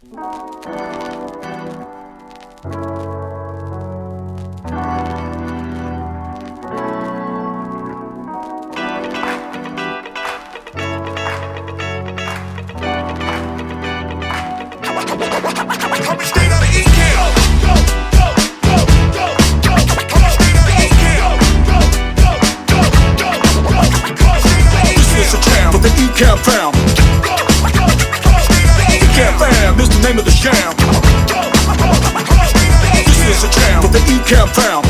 Coming straight out of Ecamm. This is a jam for the Ecamm fam. Ecamm fam is the name of the jam. This is a jam for the Ecamm fam.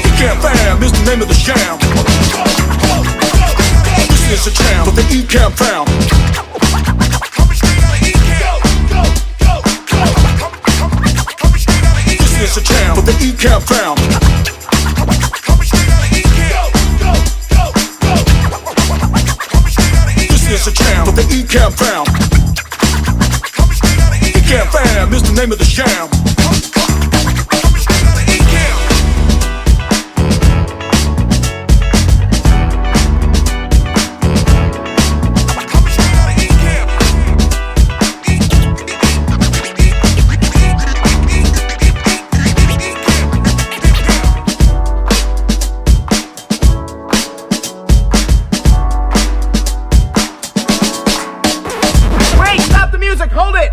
Ecamm fam is the name of the jam. This is a jam for the Ecamm fam. This is a jam for the Ecamm fam. This is a jam for the Ecamm fam. Ecamm fam is the name of the jam.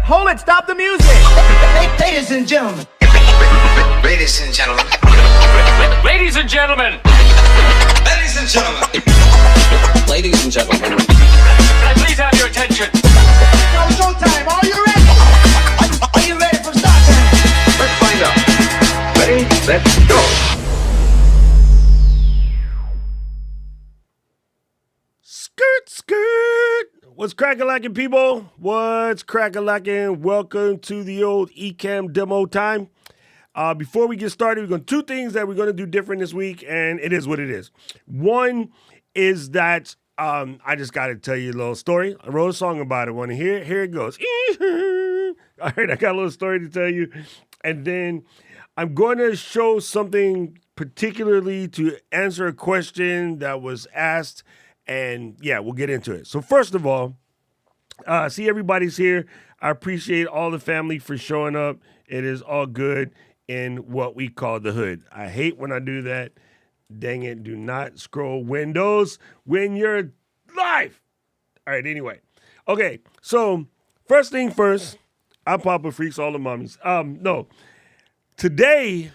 Hold it, stop the music! Ladies and gentlemen. Ladies and gentlemen. Ladies and gentlemen. Ladies and gentlemen. Ladies and gentlemen. Can I please have your attention? Now showtime, are you ready? Are you ready for start time? Let's find out. Ready, let's go. Skirt, skirt. What's crackalacking, people? What's crackalacking? Welcome to the old Ecamm Demo time. Before we get started, we're going to two things that we're going to do different this week, and it is what it is. One is that I just got to tell you a little story. I wrote a song about it. Want to hear it? Here it goes. All right, I got a little story to tell you. And then I'm going to show something particularly to answer a question that was asked. And yeah, we'll get into it. So first of all, see everybody's here. I appreciate all the family for showing up. It is all good in what we call the hood. I hate when I do that. Dang it, do not scroll windows when you're live. All right, anyway. Okay, so first thing first, I'm Papa Freaks, all the mommies. No, today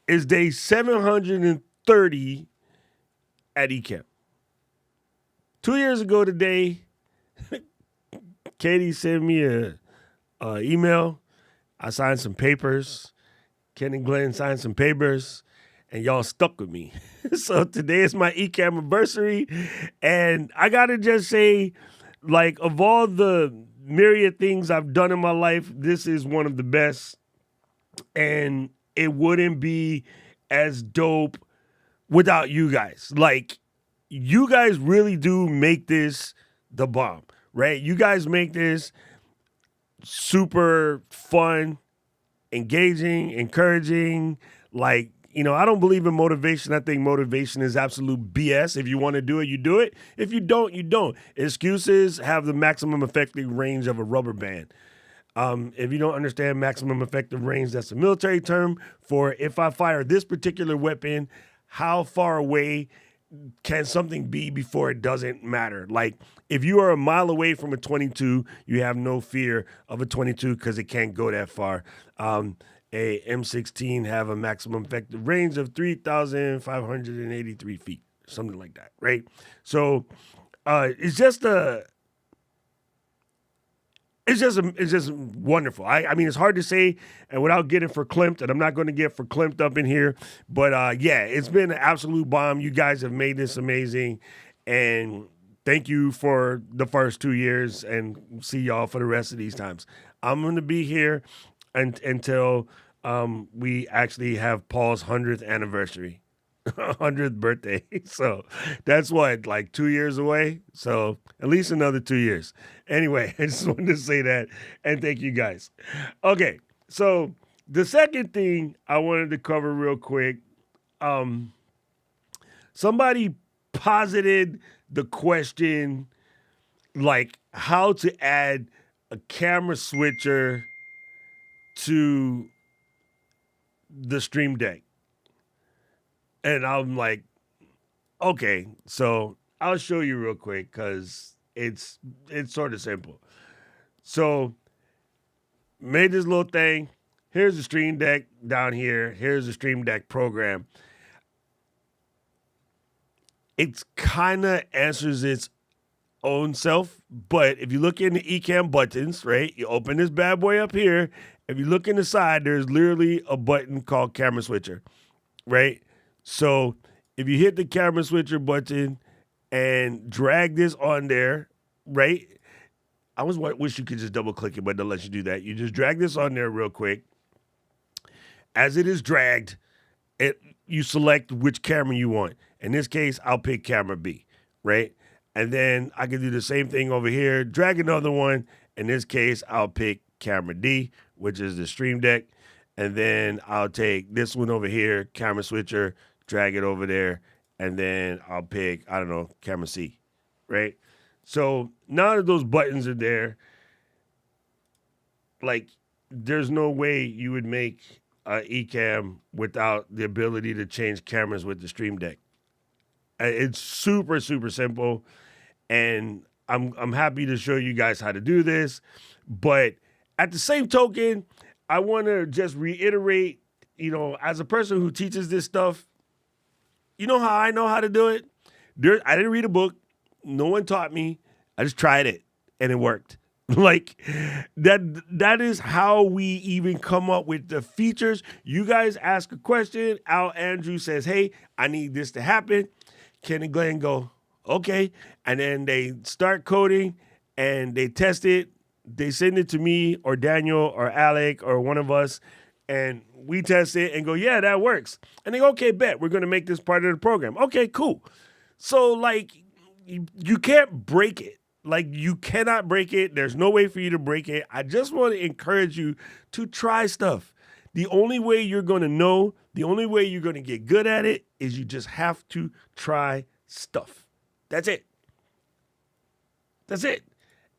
is day 730 at Ecamm. 2 years ago today, Katie sent me a email. I signed some papers. Ken and Glenn signed some papers, and y'all stuck with me. So today is my Ecamm anniversary, and I gotta just say, like, of all the myriad things I've done in my life, this is one of the best, and it wouldn't be as dope without you guys. Like, you guys really do make this the bomb, right? You guys make this super fun, engaging, encouraging. Like, you know, I don't believe in motivation. I think motivation is absolute BS. If you want to do it, you do it. If you don't, you don't. Excuses have the maximum effective range of a rubber band. If you don't understand maximum effective range, that's a military term for if I fire this particular weapon, how far away can something be before it doesn't matter? Like, if you are a mile away from a 22, you have no fear of a 22 because it can't go that far. A M16 have a maximum effective range of 3,583 feet, something like that, right? So it's just wonderful. I mean, it's hard to say, and without getting verklempt, and I'm not going to get verklempt up in here, but yeah, it's been an absolute bomb. You guys have made this amazing, and thank you for the first 2 years, and see y'all for the rest of these times. I'm going to be here until we actually have Paul's 100th anniversary. 100th birthday. So that's what, like 2 years away? So at least another 2 years. Anyway, I just wanted to say that, and thank you guys. Okay, so the second thing I wanted to cover real quick, somebody posited the question, like how to add a camera switcher to the Stream Deck. And I'm like, okay, so I'll show you real quick because it's sort of simple. So made this little thing. Here's the Stream Deck down here. Here's the Stream Deck program. It kind of answers its own self, but if you look in the Ecamm buttons, right, you open this bad boy up here. If you look in the side, there's literally a button called camera switcher, right? So if you hit the camera switcher button and drag this on there, right? I wish you could just double click it, but don't let you do that. You just drag this on there real quick. As it is dragged, you select which camera you want. In this case, I'll pick camera B, right? And then I can do the same thing over here, drag another one. In this case, I'll pick camera D, which is the Stream Deck. And then I'll take this one over here, camera switcher, drag it over there. And then I'll pick, I don't know, camera C, right? So now that those buttons are there, like there's no way you would make Ecamm without the ability to change cameras with the Stream Deck. It's super, super simple. And I'm happy to show you guys how to do this. But at the same token, I want to just reiterate, as a person who teaches this stuff, you know how I know how to do it? I didn't read a book. No one taught me. I just tried it and it worked. Like that is how we even come up with the features. You guys ask a question. Al Andrew says, hey, I need this to happen. Ken and Glenn go, okay. And then they start coding and they test it. They send it to me or Daniel or Alec or one of us. And we test it and go, yeah, that works. And they go, okay, bet. We're going to make this part of the program. Okay, cool. So, like, you can't break it. Like, you cannot break it. There's no way for you to break it. I just want to encourage you to try stuff. The only way you're going to know, the only way you're going to get good at it is you just have to try stuff. That's it. That's it.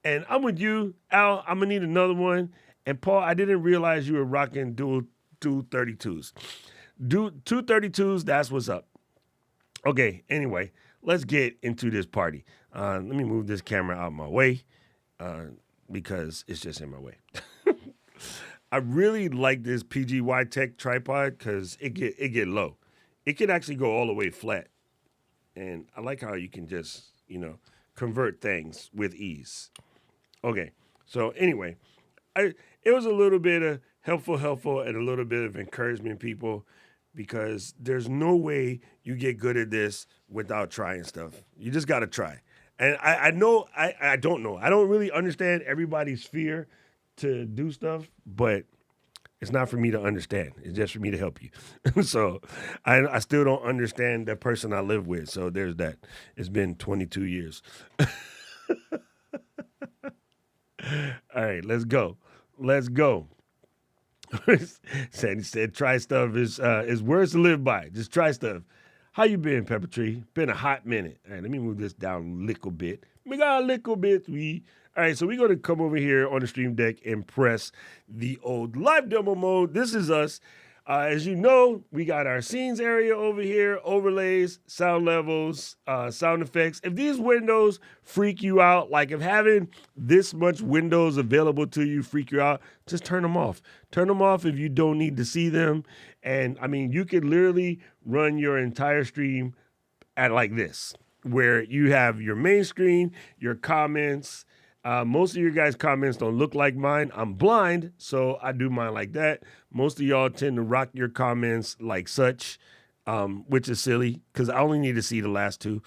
And I'm with you, Al. I'm going to need another one. And Paul, I didn't realize you were rocking dual 32s. 232s, that's what's up. Okay, anyway, let's get into this party. Let me move this camera out of my way because it's just in my way. I really like this PGY Tech tripod because it get low. It can actually go all the way flat. And I like how you can just, convert things with ease. Okay, so anyway, it was a little bit of helpful, and a little bit of encouragement, people, because there's no way you get good at this without trying stuff. You just got to try. And I don't know. I don't really understand everybody's fear to do stuff, but it's not for me to understand. It's just for me to help you. So I still don't understand the person I live with. So there's that. It's been 22 years. All right, let's go. Said try stuff is words to live by. Just try stuff. How you been, Pepper Tree? Been a hot minute. All right, let me move this down a little bit. All right, so we're going to come over here on the Stream Deck and press the old live demo mode. This is us. As you know, we got our scenes area over here, overlays, sound levels, sound effects. If these windows freak you out, like if having this much windows available to you freak you out, just turn them off. Turn them off if you don't need to see them. And I mean, you could literally run your entire stream at like this, where you have your main screen, your comments. Most of your guys' comments don't look like mine. I'm blind, so I do mine like that. Most of y'all tend to rock your comments like such, which is silly because I only need to see the last two.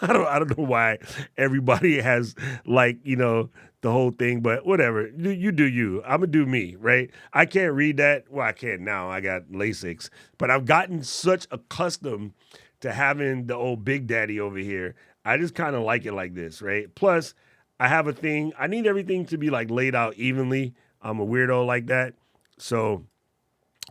I don't know why everybody has the whole thing, but whatever. You do you. I'm gonna do me, right? I can't read that. Well, I can't now. I got LASIX, but I've gotten such accustomed to having the old Big Daddy over here. I just kind of like it like this, right? Plus, I have a thing. I need everything to be like laid out evenly. I'm a weirdo like that. So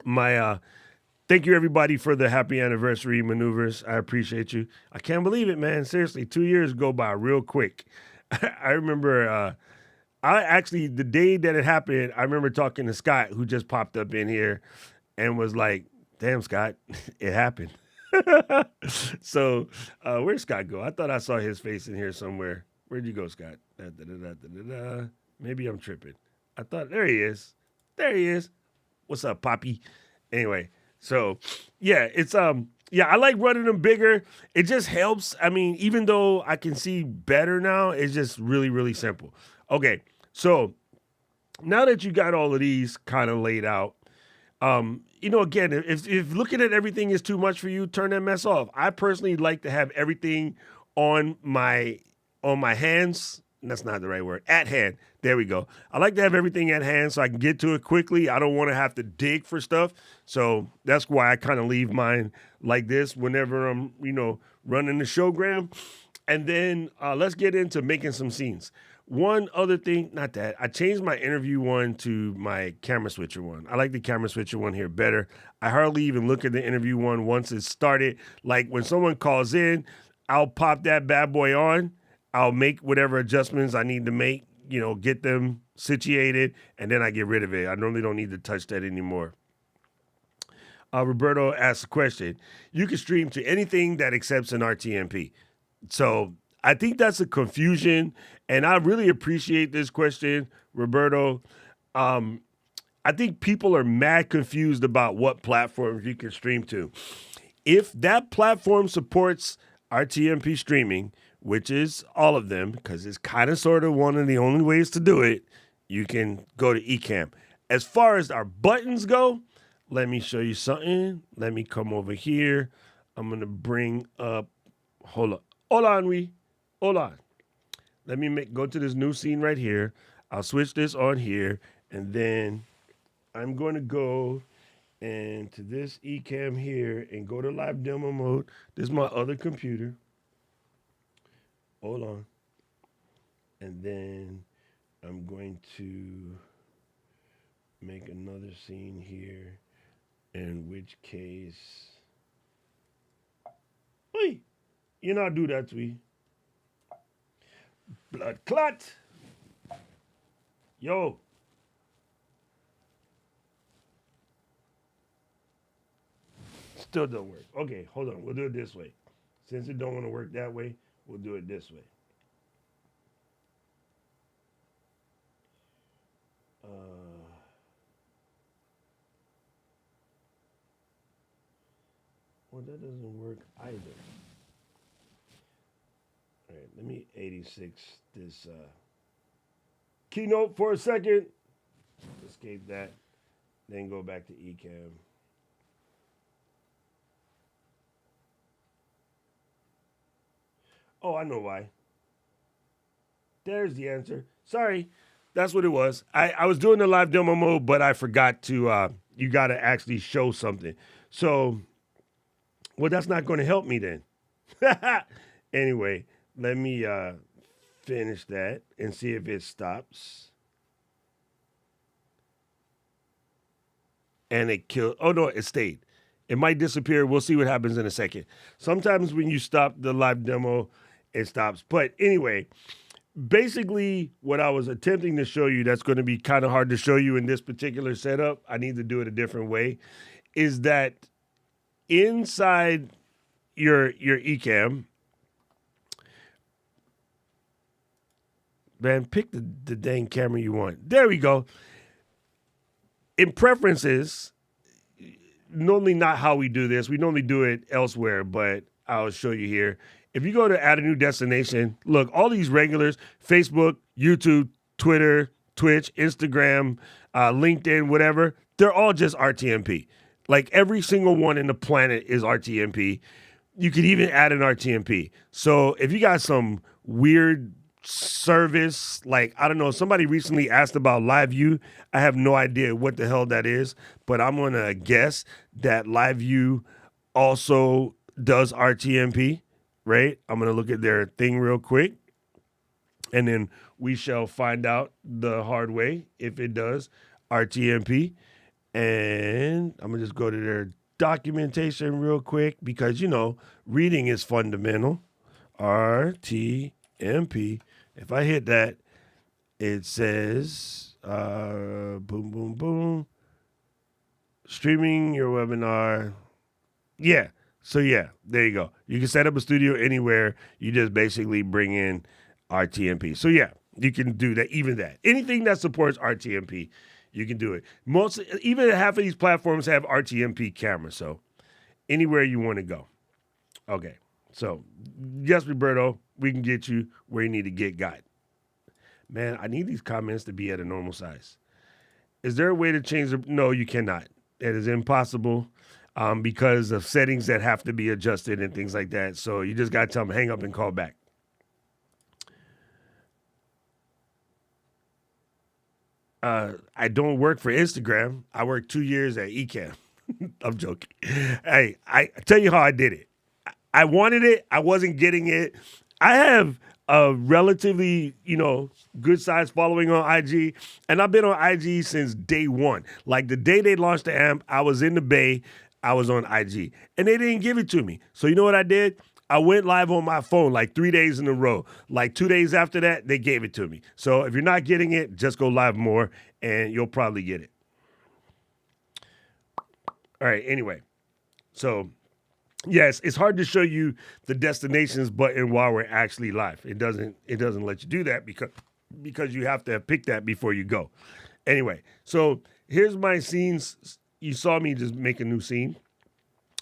thank you everybody for the happy anniversary maneuvers. I appreciate you. I can't believe it, man. Seriously, 2 years go by real quick. I remember the day that it happened, I remember talking to Scott, who just popped up in here and was like, damn, Scott, it happened. So where'd Scott go? I thought I saw his face in here somewhere. Where'd you go, Scott? Maybe I'm tripping. I thought, there he is. There he is. What's up, Poppy? Anyway, so yeah, it's yeah, I like running them bigger. It just helps. I mean, even though I can see better now, it's just really, really simple. Okay, so now that you got all of these kind of laid out, again, if looking at everything is too much for you, turn that mess off. I personally like to have everything on my hands. That's not the right word. At hand. There we go. I like to have everything at hand so I can get to it quickly. I don't want to have to dig for stuff. So that's why I kind of leave mine like this whenever I'm, running the showgram. And then let's get into making some scenes. One other thing, not that, I changed my interview one to my camera switcher one. I like the camera switcher one here better. I hardly even look at the interview one once it's started. Like when someone calls in, I'll pop that bad boy on. I'll make whatever adjustments I need to make, get them situated, and then I get rid of it. I normally don't need to touch that anymore. Roberto asked a question. You can stream to anything that accepts an RTMP. So I think that's a confusion, and I really appreciate this question, Roberto. I think people are mad confused about what platforms you can stream to. If that platform supports RTMP streaming, which is all of them, because it's kind of sort of one of the only ways to do it, you can go to Ecamm. As far as our buttons go, let me show you something. Let me come over here. I'm going to bring up, hold on. Let me go to this new scene right here. I'll switch this on here, and then I'm going to go into this Ecamm here and go to live demo mode. This is my other computer. Hold on. And then I'm going to make another scene here, in which case, oi, you not do that to me. Blood clot. Yo. Still don't work. Okay, hold on. We'll do it this way. Since it don't want to work that way, we'll do it this way. Well, that doesn't work either. All right, let me 86 this keynote for a second. Escape that. Then go back to Ecamm. Oh, I know why. There's the answer. Sorry. That's what it was. I was doing the live demo mode, but I forgot to, you got to actually show something. So, well, that's not going to help me then. Anyway, let me finish that and see if it stops. And it killed. Oh, no, it stayed. It might disappear. We'll see what happens in a second. Sometimes when you stop the live demo, it stops. But anyway, basically what I was attempting to show you, that's going to be kind of hard to show you in this particular setup, I need to do it a different way, is that inside your Ecamm, man, pick the dang camera you want. There we go. In preferences, normally not how we do this. We normally do it elsewhere, but I'll show you here. If you go to add a new destination, look, all these regulars, Facebook, YouTube, Twitter, Twitch, Instagram, LinkedIn, whatever, they're all just RTMP. Like every single one in the planet is RTMP. You could even add an RTMP. So if you got some weird service, like, I don't know, somebody recently asked about LiveView. I have no idea what the hell that is, but I'm going to guess that LiveView also does RTMP. Right? I'm going to look at their thing real quick, and then we shall find out the hard way if it does RTMP. And I'm going to just go to their documentation real quick because, reading is fundamental. RTMP. RTMP. If I hit that, it says boom, boom, boom. Streaming your webinar. Yeah. So yeah, there you go. You can set up a studio anywhere. You just basically bring in RTMP. So yeah, you can do that. Even that. Anything that supports RTMP, you can do it. Even half of these platforms have RTMP cameras. So anywhere you want to go. Okay. So yes, Roberto, we can get you where you need to get got. Man, I need these comments to be at a normal size. Is there a way to change the? No, you cannot. It is impossible because of settings that have to be adjusted and things like that. So you just got to tell them, hang up and call back. I don't work for Instagram. I worked 2 years at Ecamm. I'm joking. Hey, I tell you how I did it. I wanted it. I wasn't getting it. I have a relatively, good size following on IG, and I've been on IG since day one. Like the day they launched the AMP, I was in the Bay. I was on IG, and they didn't give it to me. So you know what I did? I went live on my phone like 3 days in a row. Like 2 days after that, they gave it to me. So if you're not getting it, just go live more, and you'll probably get it. All right, anyway. So, yes, it's hard to show you the destinations button while we're actually live. It doesn't let you do that because you have to pick that before you go. Anyway, so here's my scenes. You saw me just make a new scene.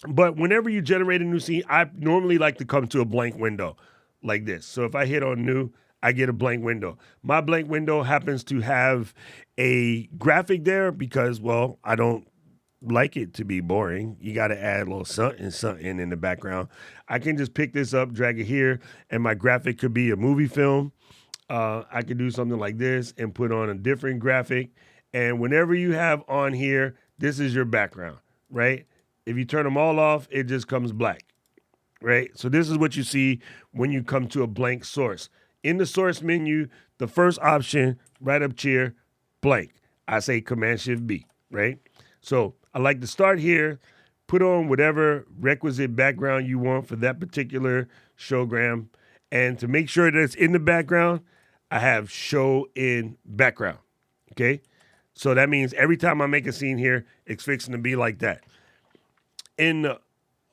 But whenever you generate a new scene, I normally like to come to a blank window like this. So if I hit on new, I get a blank window. My blank window happens to have a graphic there because, well, I don't like it to be boring. You got to add a little something in the background. I can just pick this up, drag it here, and my graphic could be a movie film. I could do something like this and put on a different graphic. And whenever you have on here, this is your background, right? If you turn them all off, it just comes black, right? So this is what you see when you come to a blank source. In the source menu, the first option right up here, blank. I say Command-Shift-B, right? So I like to start here, put on whatever requisite background you want for that particular showgram. And to make sure that it's in the background, I have show in background, okay? So that means every time I make a scene here, it's fixing to be like that. In the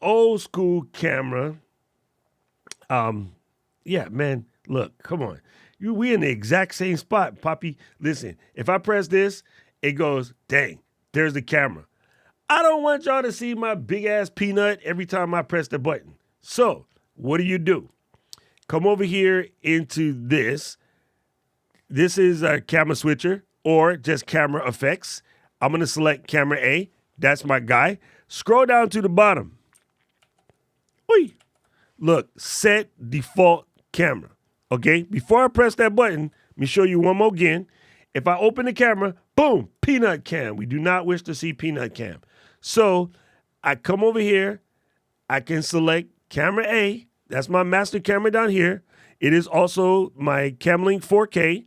old school camera, yeah, man, look, come on. We in the exact same spot, Poppy. Listen, if I press this, it goes, dang, there's the camera. I don't want y'all to see my big-ass peanut every time I press the button. So what do? Come over here into this. This is a camera switcher or just camera effects. I'm going to select camera A. That's my guy. Scroll down to the bottom. Oi. Look, set default camera. Okay, before I press that button, let me show you one more again. If I open the camera, boom, peanut cam. We do not wish to see peanut cam. So I come over here. I can select camera A. That's my master camera down here. It is also my Camlink 4K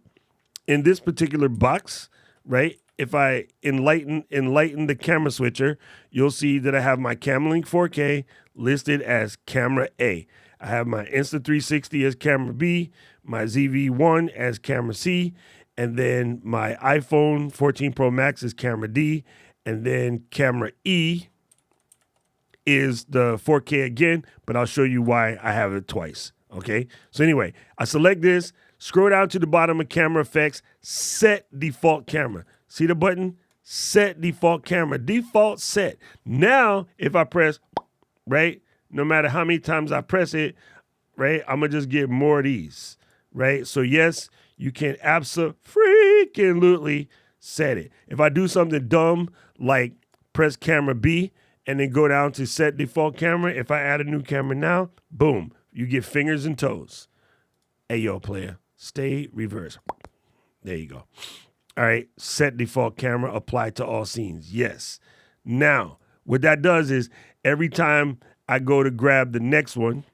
in this particular box, right? If I enlighten the camera switcher, you'll see that I have my Camlink 4K listed as camera A. I have my Insta360 as camera B, my ZV-1 as camera C, and then my iPhone 14 Pro Max is camera D, and then camera E is the 4K again, but I'll show you why I have it twice, okay? So anyway, I select this, scroll down to the bottom of camera effects, set default camera. See the button? Set default camera. Default set. Now, if I press, right, no matter how many times I press it, right, I'm going to just get more of these, right? So, yes, you can absolutely set it. If I do something dumb, like press camera B and then go down to set default camera, if I add a new camera now, boom, you get fingers and toes. Hey, yo, player, stay reverse. There you go. All right, set default camera, apply to all scenes. Yes. Now, what that does is every time I go to grab the next one,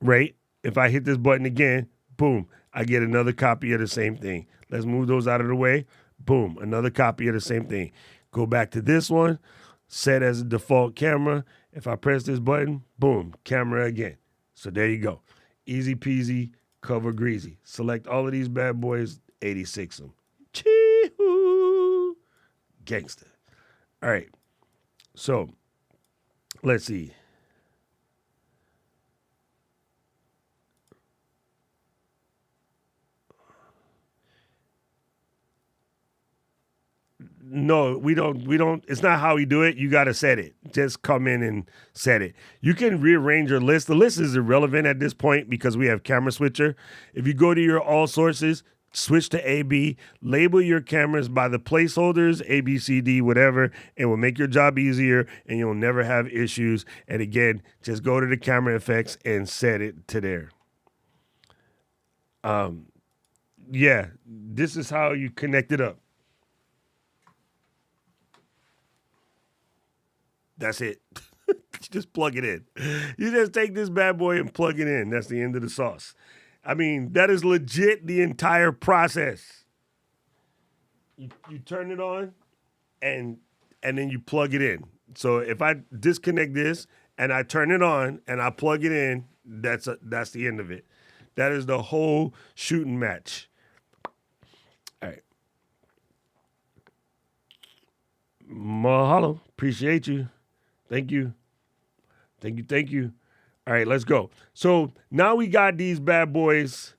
right, if I hit this button again, boom, I get another copy of the same thing. Let's move those out of the way. Boom, another copy of the same thing. Go back to this one, set as a default camera. If I press this button, boom, camera again. So there you go. Easy peasy, Cover greasy. Select all of these bad boys, 86 them. Chee-hoo. Gangster. All right. So, let's see. No, we don't. It's not how we do it. You got to set it. Just come in and set it. You can rearrange your list. The list is irrelevant at this point because we have camera switcher. If you go to your all sources, switch to AB, label your cameras by the placeholders, A, B, C, D, whatever. It will make your job easier and you'll never have issues. And again, just go to the camera effects and set it to there. Yeah, this is how you connect it up. That's it. You just plug it in. You just take this bad boy and plug it in. That's the end of the sauce. I mean, that is legit the entire process. You turn it on and then you plug it in. So if I disconnect this and I turn it on and I plug it in, that's the end of it. That is the whole shooting match. All right. Mahalo. Appreciate you. Thank you. Thank you. All right, let's go. So now we got these bad boys.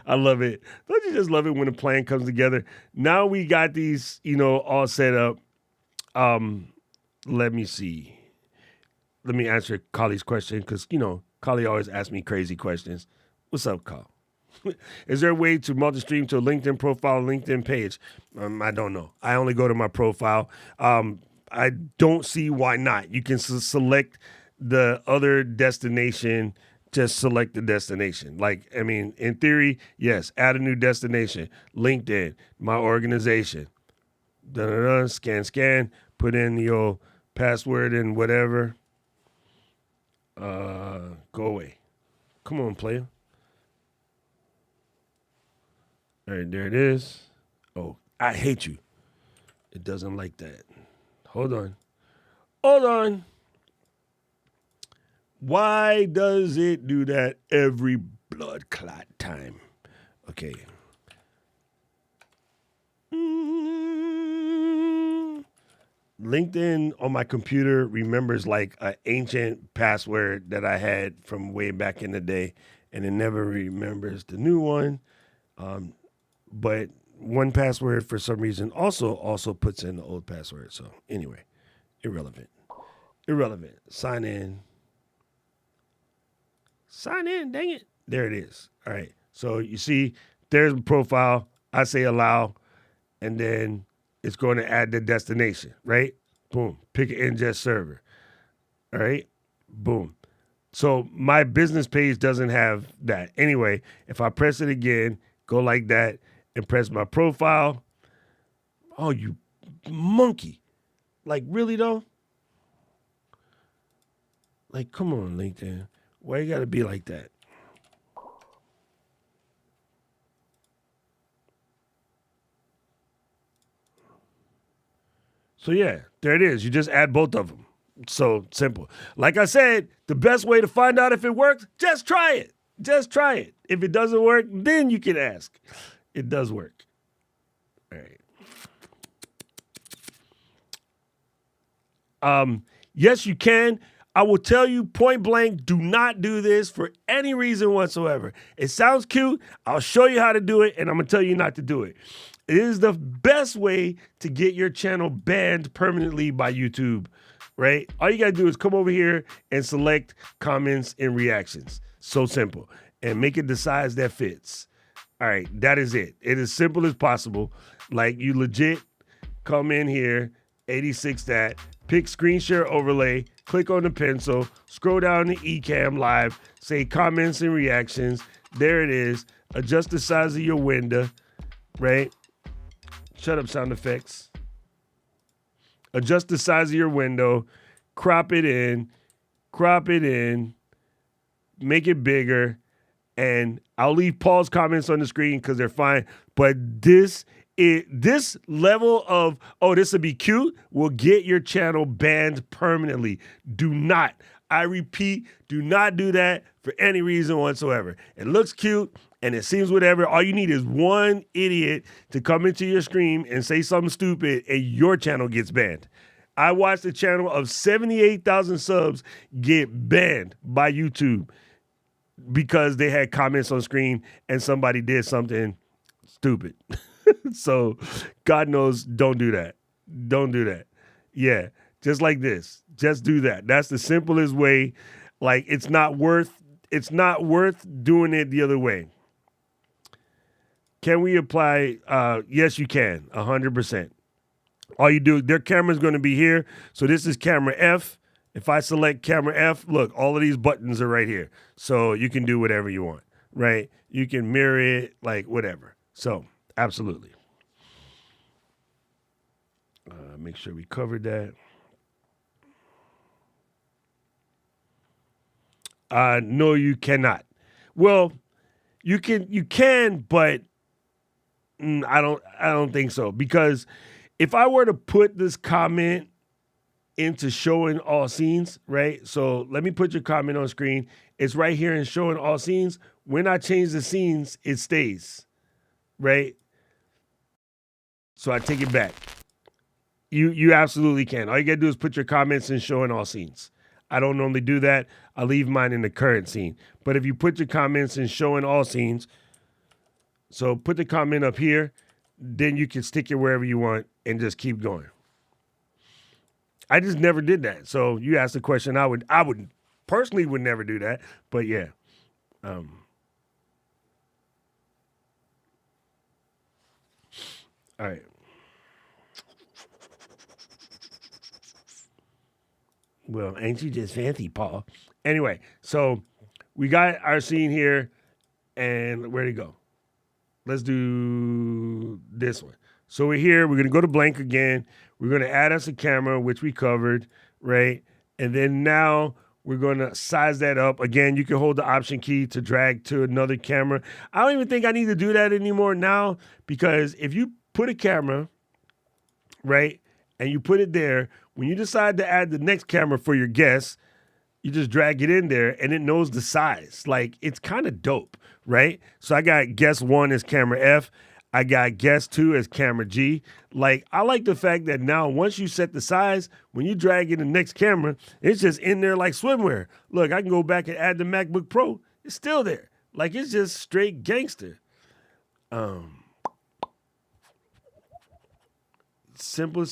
I love it. Don't you just love it when a plan comes together? Now we got these, all set up. Let me see. Let me answer Kali's question because, Kali always asks me crazy questions. What's up, Kyle? Is there a way to multi-stream to a LinkedIn profile, LinkedIn page? I don't know. I only go to my profile. I don't see why not. You can select the other destination, just select the destination. In theory, yes, add a new destination. LinkedIn, my organization. Scan, put in your password and whatever. Go away. Come on, player. All right, there it is. Oh, I hate you. It doesn't like that. Hold on. Why does it do that every blood clot time? Okay. LinkedIn on my computer remembers like an ancient password that I had from way back in the day, and it never remembers the new one. But one password for some reason also puts in the old password. So anyway, irrelevant. Sign in, dang it. There it is. All right. So you see, there's a profile. I say allow, and then it's going to add the destination, right? Boom. Pick an ingest server. All right. Boom. So my business page doesn't have that. Anyway, if I press it again, go like that, and press my profile. Oh, you monkey. Like, really, though? Like, come on, LinkedIn. Why you got to be like that? So, yeah, there it is. You just add both of them. So simple. Like I said, the best way to find out if it works, just try it. Just try it. If it doesn't work, then you can ask. It does work. All right. Yes, you can. I will tell you point blank, do not do this for any reason whatsoever. It sounds cute. I'll show you how to do it, and I'm going to tell you not to do it. It is the best way to get your channel banned permanently by YouTube, right? All you got to do is come over here and select comments and reactions. So simple. And make it the size that fits. All right, that is it. It is simple as possible. Like, you legit come in here, 86 that, pick screen share overlay, click on the pencil, scroll down to Ecamm Live, say comments and reactions. There it is. Adjust the size of your window, right? Shut up, sound effects. Adjust the size of your window, crop it in, make it bigger, and I'll leave Paul's comments on the screen because they're fine. But this level of, oh, this will be cute, will get your channel banned permanently. Do not. I repeat, do not do that for any reason whatsoever. It looks cute and it seems whatever. All you need is one idiot to come into your stream and say something stupid and your channel gets banned. I watched a channel of 78,000 subs get banned by YouTube because they had comments on screen and somebody did something stupid. So God knows, don't do that. Don't do that. Yeah, just like this. Just do that. That's the simplest way. Like it's not worth doing it the other way. Can we apply? Yes, you can. 100%. All you do, their camera's going to be here. So this is camera F. If I select camera F, look, all of these buttons are right here. So you can do whatever you want, right? You can mirror it, like whatever. So absolutely. Make sure we covered that. No, you cannot. Well, you can, but I don't think so, because if I were to put this comment into showing all scenes, right? So let me put your comment on screen. It's right here in showing all scenes. When I change the scenes, it stays, right? So I take it back. You absolutely can. All you gotta do is put your comments in showing all scenes. I don't normally do that. I leave mine in the current scene. But if you put your comments in showing all scenes, so put the comment up here, then you can stick it wherever you want and just keep going. I just never did that. So you asked the question, I would personally would never do that, but yeah. All right. Well, ain't you just fancy, Paul? Anyway, so we got our scene here, and where'd it go? Let's do this one. So we're here. We're going to go to blank again. We're going to add us a camera, which we covered, right? And then now we're going to size that up. Again, you can hold the option key to drag to another camera. I don't even think I need to do that anymore now, because if you put a camera, right, and you put it there, when you decide to add the next camera for your guests, you just drag it in there and it knows the size. Like, it's kind of dope, right? So I got guest 1 as camera F. I got guest 2 as camera G. Like, I like the fact that now once you set the size, when you drag in the next camera, it's just in there like swimwear. Look, I can go back and add the MacBook Pro. It's still there. Like, it's just straight gangster. Simple.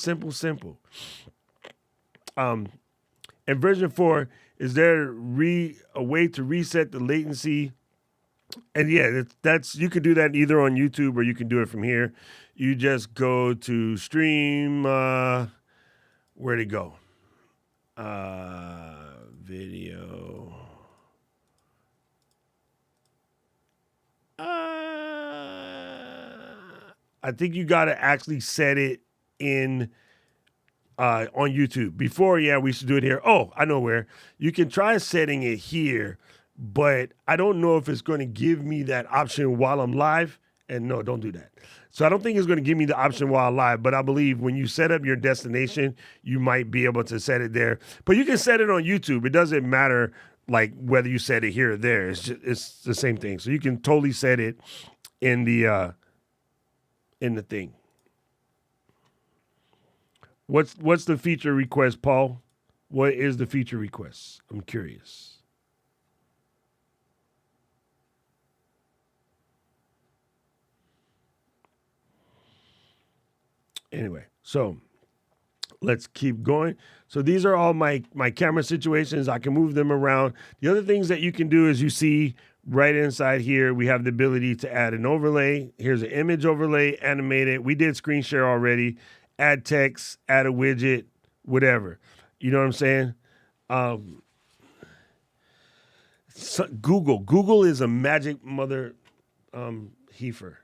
And version 4, is there a way to reset the latency? And yeah, that's you can do that either on YouTube or you can do it from here. You just go to stream. Where'd it go? Video. I think you got to actually set it in on YouTube. Before, yeah, we should do it here. Oh, I know where. You can try setting it here, but I don't know if it's going to give me that option while I'm live. And no, don't do that. So I don't think it's going to give me the option while I'm live, but I believe when you set up your destination, you might be able to set it there. But you can set it on YouTube. It doesn't matter like whether you set it here or there. It's the same thing. So you can totally set it in the thing. What's the feature request, Paul? What is the feature request? I'm curious. Anyway, so let's keep going. So these are all my camera situations. I can move them around. The other things that you can do is you see right inside here, we have the ability to add an overlay. Here's an image overlay, animate it. We did screen share already. Add text, add a widget, whatever. You know what I'm saying? Google is a magic mother heifer.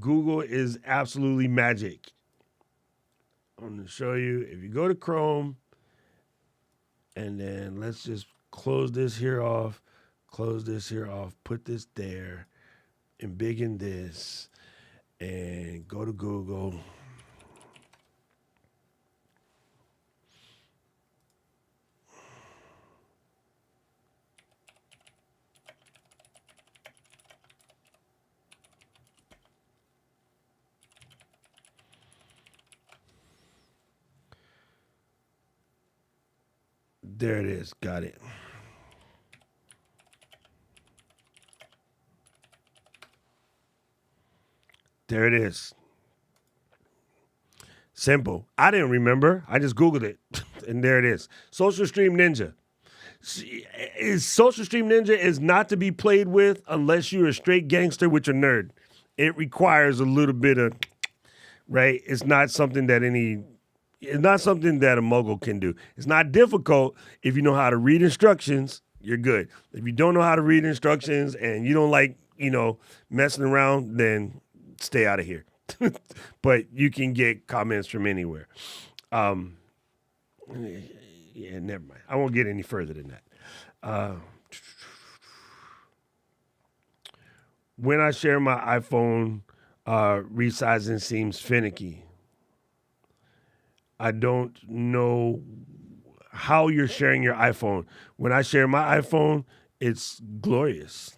Google is absolutely magic. I'm going to show you. If you go to Chrome, and then let's just close this here off, put this there, embiggen this, and go to Google. There it is. Got it. There it is. Simple. I didn't remember. I just Googled it. And there it is. Social Stream Ninja. Social Stream Ninja is not to be played with unless you're a straight gangster with your nerd. It requires a little bit of, right? It's not something that a mogul can do. It's not difficult. If you know how to read instructions, you're good. If you don't know how to read instructions and you don't like, messing around, then stay out of here. But you can get comments from anywhere. Yeah, never mind. I won't get any further than that. When I share my iPhone, resizing seems finicky. I don't know how you're sharing your iPhone. When I share my iPhone, it's glorious.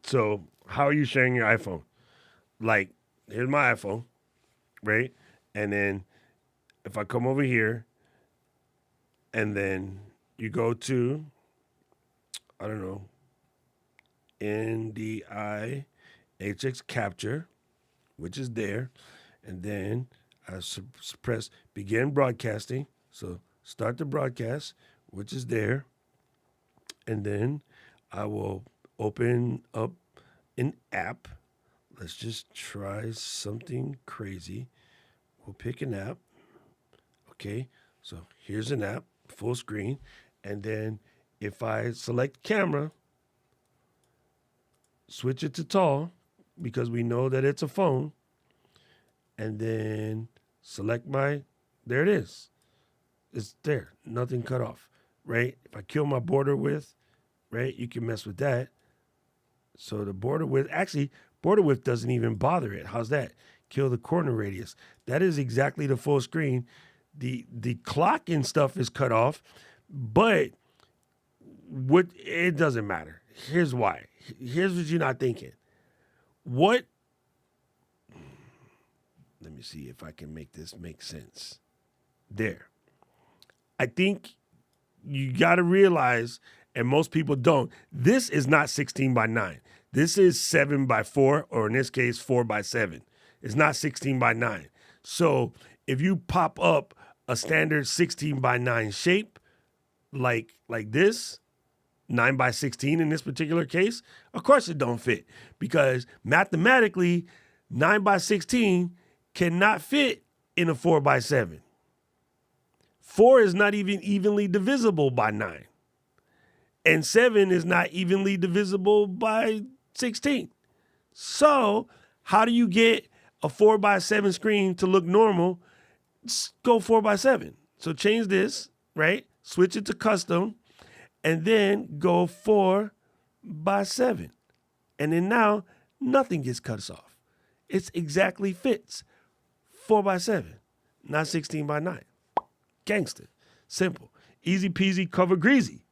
So how are you sharing your iPhone? Like, here's my iPhone, right? And then if I come over here and then you go to, I don't know, NDI HX capture, which is there. And then I press begin broadcasting. So start the broadcast, which is there. And then I will open up an app. Let's just try something crazy. We'll pick an app. Okay, so here's an app, full screen. And then if I select camera, switch it to tall because we know that it's a phone. And then select there it is. It's there, nothing cut off, right? If I kill my border width, right, you can mess with that. So the border width doesn't even bother it. How's that? Kill the corner radius. That is exactly the full screen. The clock and stuff is cut off, but it doesn't matter. Here's why. Here's what you're not thinking. Let me see if I can make this make sense. There. I think you got to realize, and most people don't, this is not 16:9. This is 7:4, or in this case, 4:7. It's not 16:9. So if you pop up a standard 16:9 shape, like this, 9:16 in this particular case, of course it don't fit, because mathematically 9:16 cannot fit in a 4:7. 4 is not even evenly divisible by 9. And 7 is not evenly divisible by 16. So how do you get a 4:7 screen to look normal? Go 4:7. So change this, right? Switch it to custom, and then go 4:7. And then now nothing gets cut off. It's exactly fits. 4:7, not 16:9. Gangster. Simple. Easy peasy, cover greasy.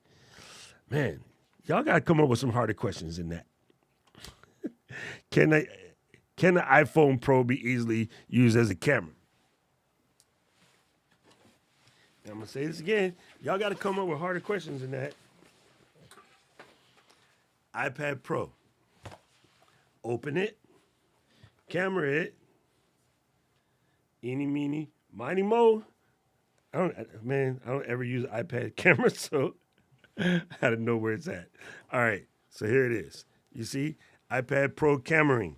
Man, y'all got to come up with some harder questions than that. Can the iPhone Pro be easily used as a camera? I'm going to say this again. Y'all got to come up with harder questions than that. iPad Pro. Open it. Camera it. Eeny, meeny, miny, mo. I don't ever use iPad camera, so I had to know where it's at. All right, so here it is. You see, iPad Pro cameraing.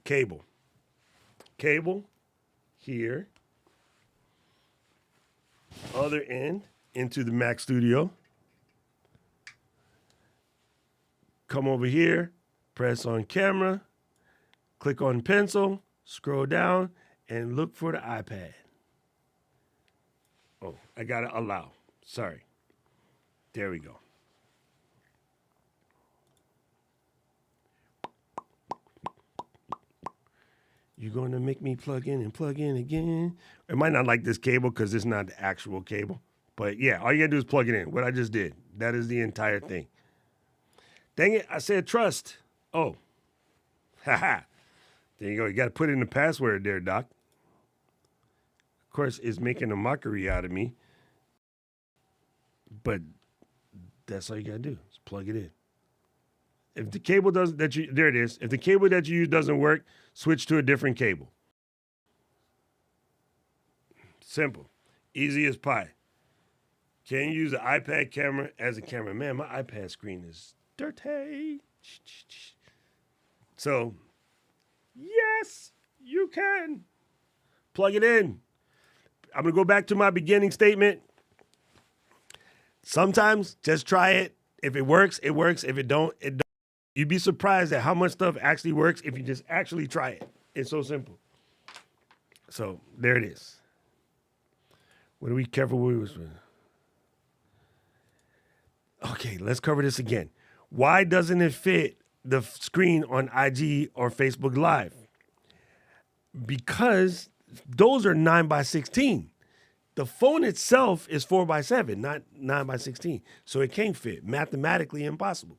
Cable. Cable here. Other end into the Mac Studio. Come over here, press on camera, click on pencil, scroll down, and look for the iPad. Oh, I gotta allow. Sorry. There we go. You're going to make me plug in and plug in again? It might not like this cable because it's not the actual cable. But yeah, all you gotta do is plug it in. What I just did. That is the entire thing. Dang it, I said trust. Oh. Haha. There you go. You got to put in the password there, Doc. Of course, it's making a mockery out of me. But that's all you gotta do. Is plug it in. If the cable doesn't there it is. If the cable that you use doesn't work, switch to a different cable. Simple. Easy as pie. Can you use an iPad camera as a camera? Man, my iPad screen is dirty. So, yes, you can. Plug it in. I'm going to go back to my beginning statement. Sometimes just try it. If it works, it works. If it don't, it don't. You'd be surprised at how much stuff actually works if you just actually try it. It's so simple. So, there it is. What are we careful what we was with? Okay, let's cover this again. Why doesn't it fit the screen on IG or Facebook Live? Because those are 9x16. The phone itself is 4x7, not 9x16. So it can't fit. Mathematically impossible.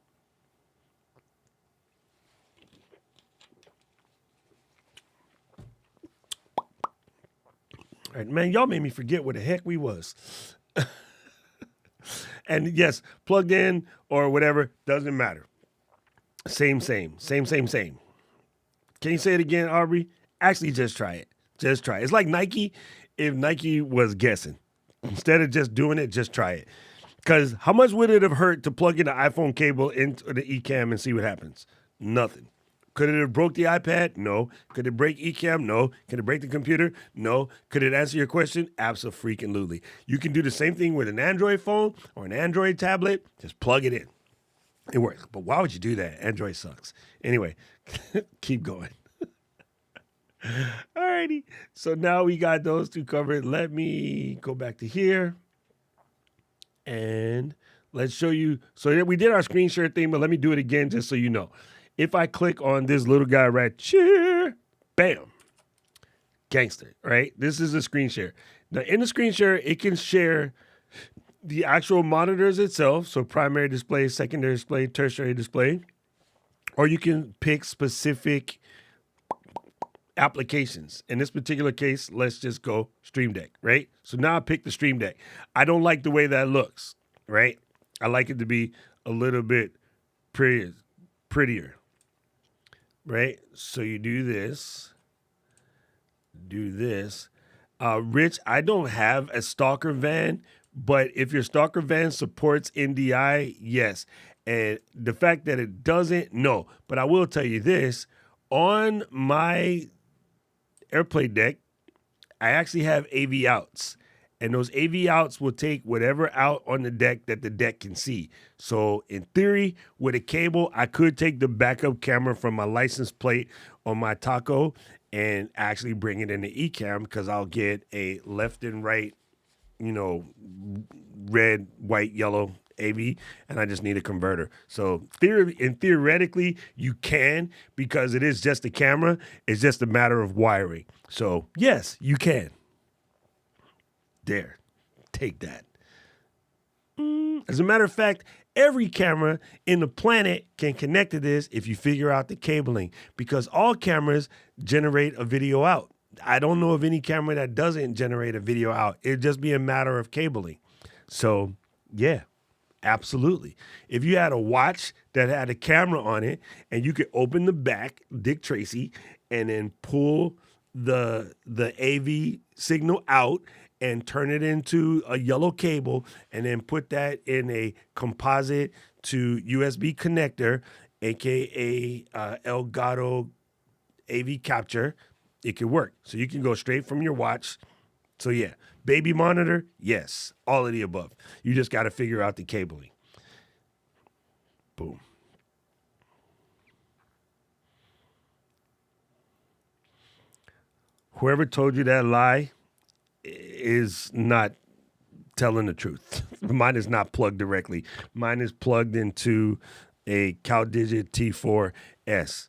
All right, man, y'all made me forget where the heck we was. And yes, plugged in or whatever, doesn't matter. Same. Can you say it again, Aubrey? Actually, just try it. Just try it. It's like Nike, if Nike was guessing. Instead of just doing it, just try it. Because how much would it have hurt to plug in the iPhone cable into the Ecamm and see what happens? Nothing. Could it have broke the iPad? No. Could it break Ecamm? No. Could it break the computer? No. Could it answer your question? Absolutely. You can do the same thing with an Android phone or an Android tablet. Just plug it in. It works. But why would you do that? Android sucks. Anyway, keep going. Alrighty. So now we got those two covered. Let me go back to here. And let's show you. So we did our screen share thing, but let me do it again just so you know. If I click on this little guy right here, bam, gangster, right? This is a screen share. Now in the screen share, it can share the actual monitors itself. So primary display, secondary display, tertiary display, or you can pick specific applications. In this particular case, let's just go Stream Deck, right? So now I pick the Stream Deck. I don't like the way that looks, right? I like it to be a little bit prettier. Right? So you do this. Rich, I don't have a Stalker van, but if your Stalker van supports NDI, yes. And the fact that it doesn't, no. But I will tell you this, on my AirPlay deck, I actually have AV outs. And those AV outs will take whatever out on the deck that the deck can see. So in theory, with a cable, I could take the backup camera from my license plate on my Taco and actually bring it into Ecamm because I'll get a left and right, red, white, yellow AV, and I just need a converter. So theoretically, you can because it is just a camera. It's just a matter of wiring. So yes, you can. There, take that. As a matter of fact, every camera in the planet can connect to this if you figure out the cabling, because all cameras generate a video out. I don't know of any camera that doesn't generate a video out. It'd just be a matter of cabling. So, yeah, absolutely. If you had a watch that had a camera on it and you could open the back, Dick Tracy, and then pull the AV signal out and turn it into a yellow cable and then put that in a composite to USB connector, aka Elgato AV capture, it could work. So you can go straight from your watch. So yeah, baby monitor, yes, all of the above. You just got to figure out the cabling. Boom. Whoever told you that lie is not telling the truth. Mine is not plugged directly. Mine is plugged into a CalDigit T4S.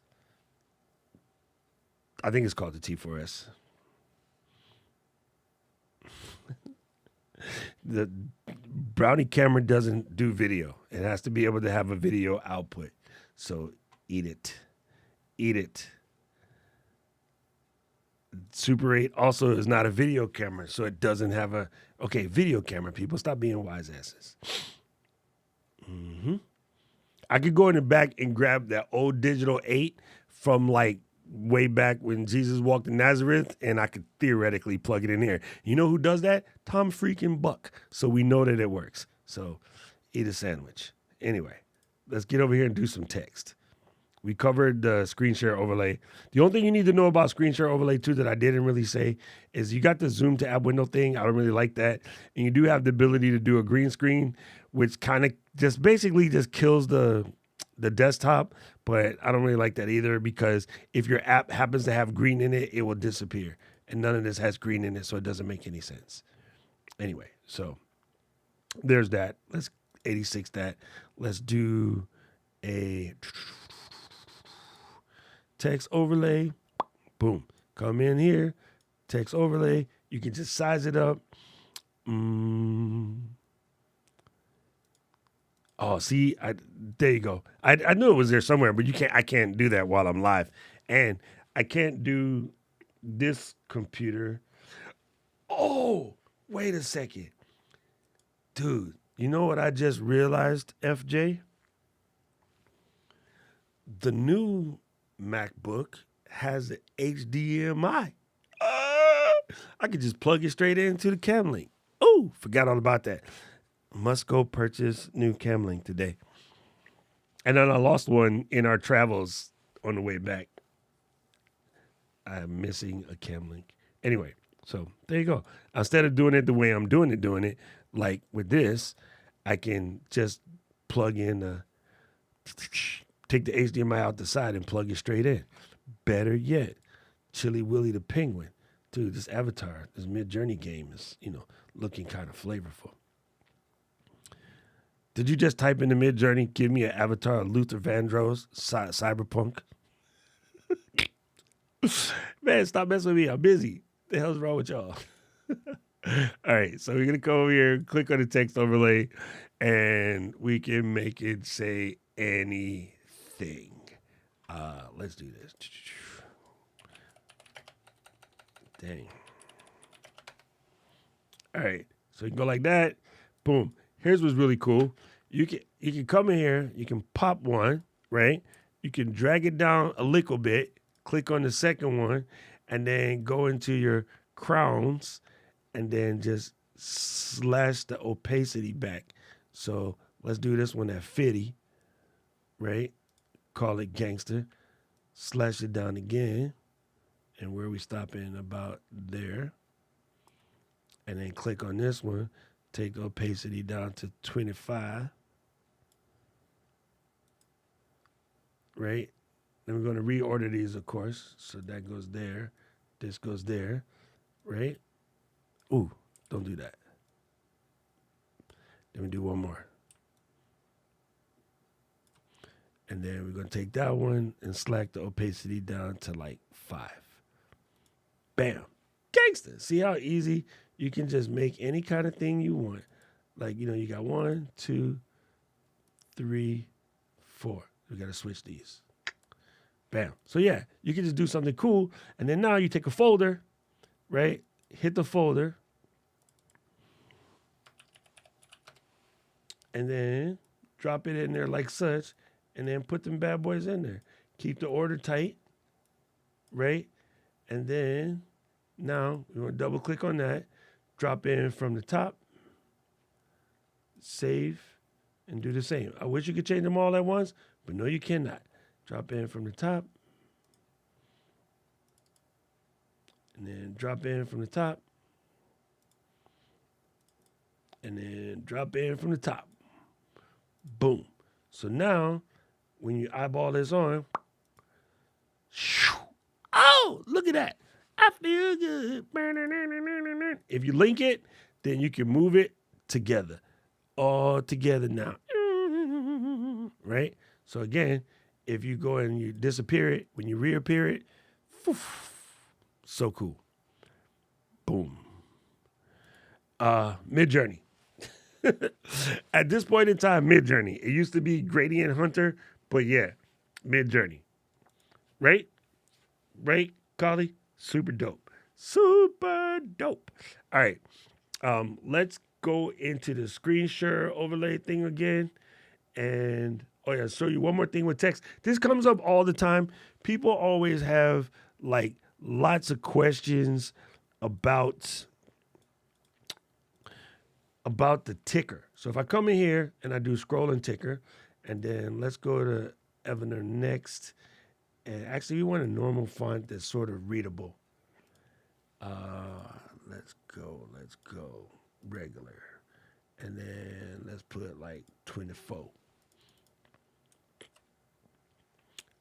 I think it's called the T4S. The Brownie camera doesn't do video. It has to be able to have a video output. So eat it. Eat it. Super 8 also is not a video camera, so it doesn't have a video camera. People, stop being wise asses. I could go in the back and grab that old digital 8 from like way back when Jesus walked in Nazareth, and I could theoretically plug it in here. You know who does that? Tom freaking Buck. So we know that it works. So eat a sandwich. Anyway, let's get over here and do some text. We covered the screen share overlay. The only thing you need to know about screen share overlay too that I didn't really say is you got the zoom to app window thing. I don't really like that. And you do have the ability to do a green screen, which kind of just basically just kills the desktop. But I don't really like that either, because if your app happens to have green in it, it will disappear. And none of this has green in it, so it doesn't make any sense. Anyway, so there's that. Let's 86 that. Let's do a text overlay. Boom. Come in here. Text overlay. You can just size it up. Oh, see, there you go. I knew it was there somewhere, but I can't do that while I'm live. And I can't do this computer. Oh, wait a second. Dude, you know what I just realized, FJ? The new MacBook has an HDMI. I could just plug it straight into the Cam Link. Oh, forgot all about that. Must go purchase new Cam Link today. And then I lost one in our travels on the way back. I'm missing a Cam Link. Anyway, so there you go. Instead of doing it the way I'm doing it, like with this, I can just plug in, take the HDMI out the side and plug it straight in. Better yet, Chili Willy the Penguin. Dude, this Avatar, this Mid-Journey game is, looking kind of flavorful. Did you just type in the Mid-Journey, give me an Avatar of Luther Vandross, Cyberpunk? Man, stop messing with me. I'm busy. The hell's wrong with y'all? All right, so we're going to come over here, click on the text overlay, and we can make it say anything. Let's do this. Dang. All right, so you can go like that. Boom. Here's what's really cool. You can come in here, you can pop one, right? You can drag it down a little bit, click on the second one, and then go into your crowns, and then just slash the opacity back. So let's do this one at 50, right? Call it gangster. Slash it down again. And where we stop in about there. And then click on this one. Take the opacity down to 25. Right? Then we're going to reorder these, of course. So that goes there. This goes there. Right? Ooh, don't do that. Then we do one more. And then we're going to take that one and slack the opacity down to like 5. Bam. Gangster. See how easy you can just make any kind of thing you want. Like, you got 1, 2, 3, 4. We got to switch these. Bam. So, yeah, you can just do something cool. And then now you take a folder, right? Hit the folder. And then drop it in there like such. And then put them bad boys in there. Keep the order tight, right? And then now we want to double click on that. Drop in from the top. Save. And do the same. I wish you could change them all at once, but no, you cannot. Drop in from the top. And then drop in from the top. And then drop in from the top. Boom. So now, when you eyeball this on, oh, look at that. I feel good. If you link it, then you can move it together. All together now. Right? So again, if you go and you disappear it, when you reappear it, so cool. Boom. Mid-Journey. At this point in time, Mid-Journey. It used to be Gradient Hunter, but yeah, Mid-Journey. Right? Right, Collie? Super dope. Super dope. All right. Let's go into the screen share overlay thing again. And oh yeah, show you one more thing with text. This comes up all the time. People always have like lots of questions about the ticker. So if I come in here and I do scroll and ticker, and then let's go to Evener next. And actually, we want a normal font that's sort of readable. Let's go regular. And then let's put like 24. All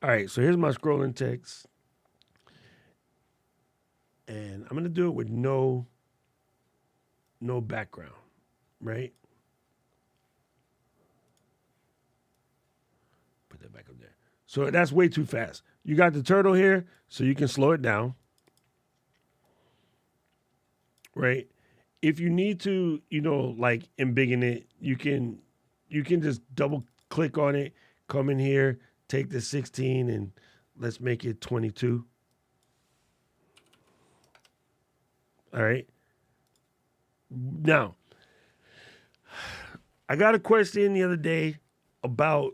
right, so here's my scrolling text. And I'm gonna do it with no background, right? Put that back up there. So that's way too fast. You got the turtle here, so you can slow it down, right? If you need to, like embiggen it, you can just double click on it, come in here, take the 16 and let's make it 22. All right. Now, I got a question the other day about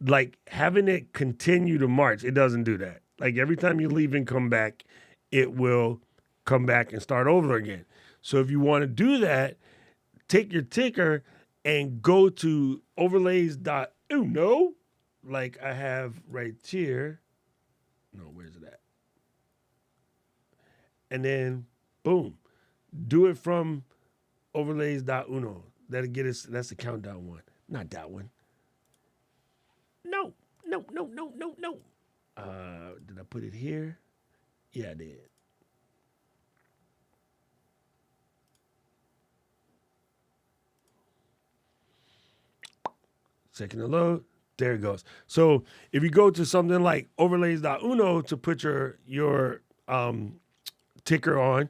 like having it continue to march. It doesn't do that. Like every time you leave and come back, it will come back and start over again. So if you want to do that, take your ticker and go to overlays.uno, like I have right here. No, where's it at? And then, boom, do it from overlays.uno. That'll get us, that's the countdown one. Not that one. No. Did I put it here? Yeah, I did. Second to load. There it goes. So if you go to something like overlays.uno to put your ticker on,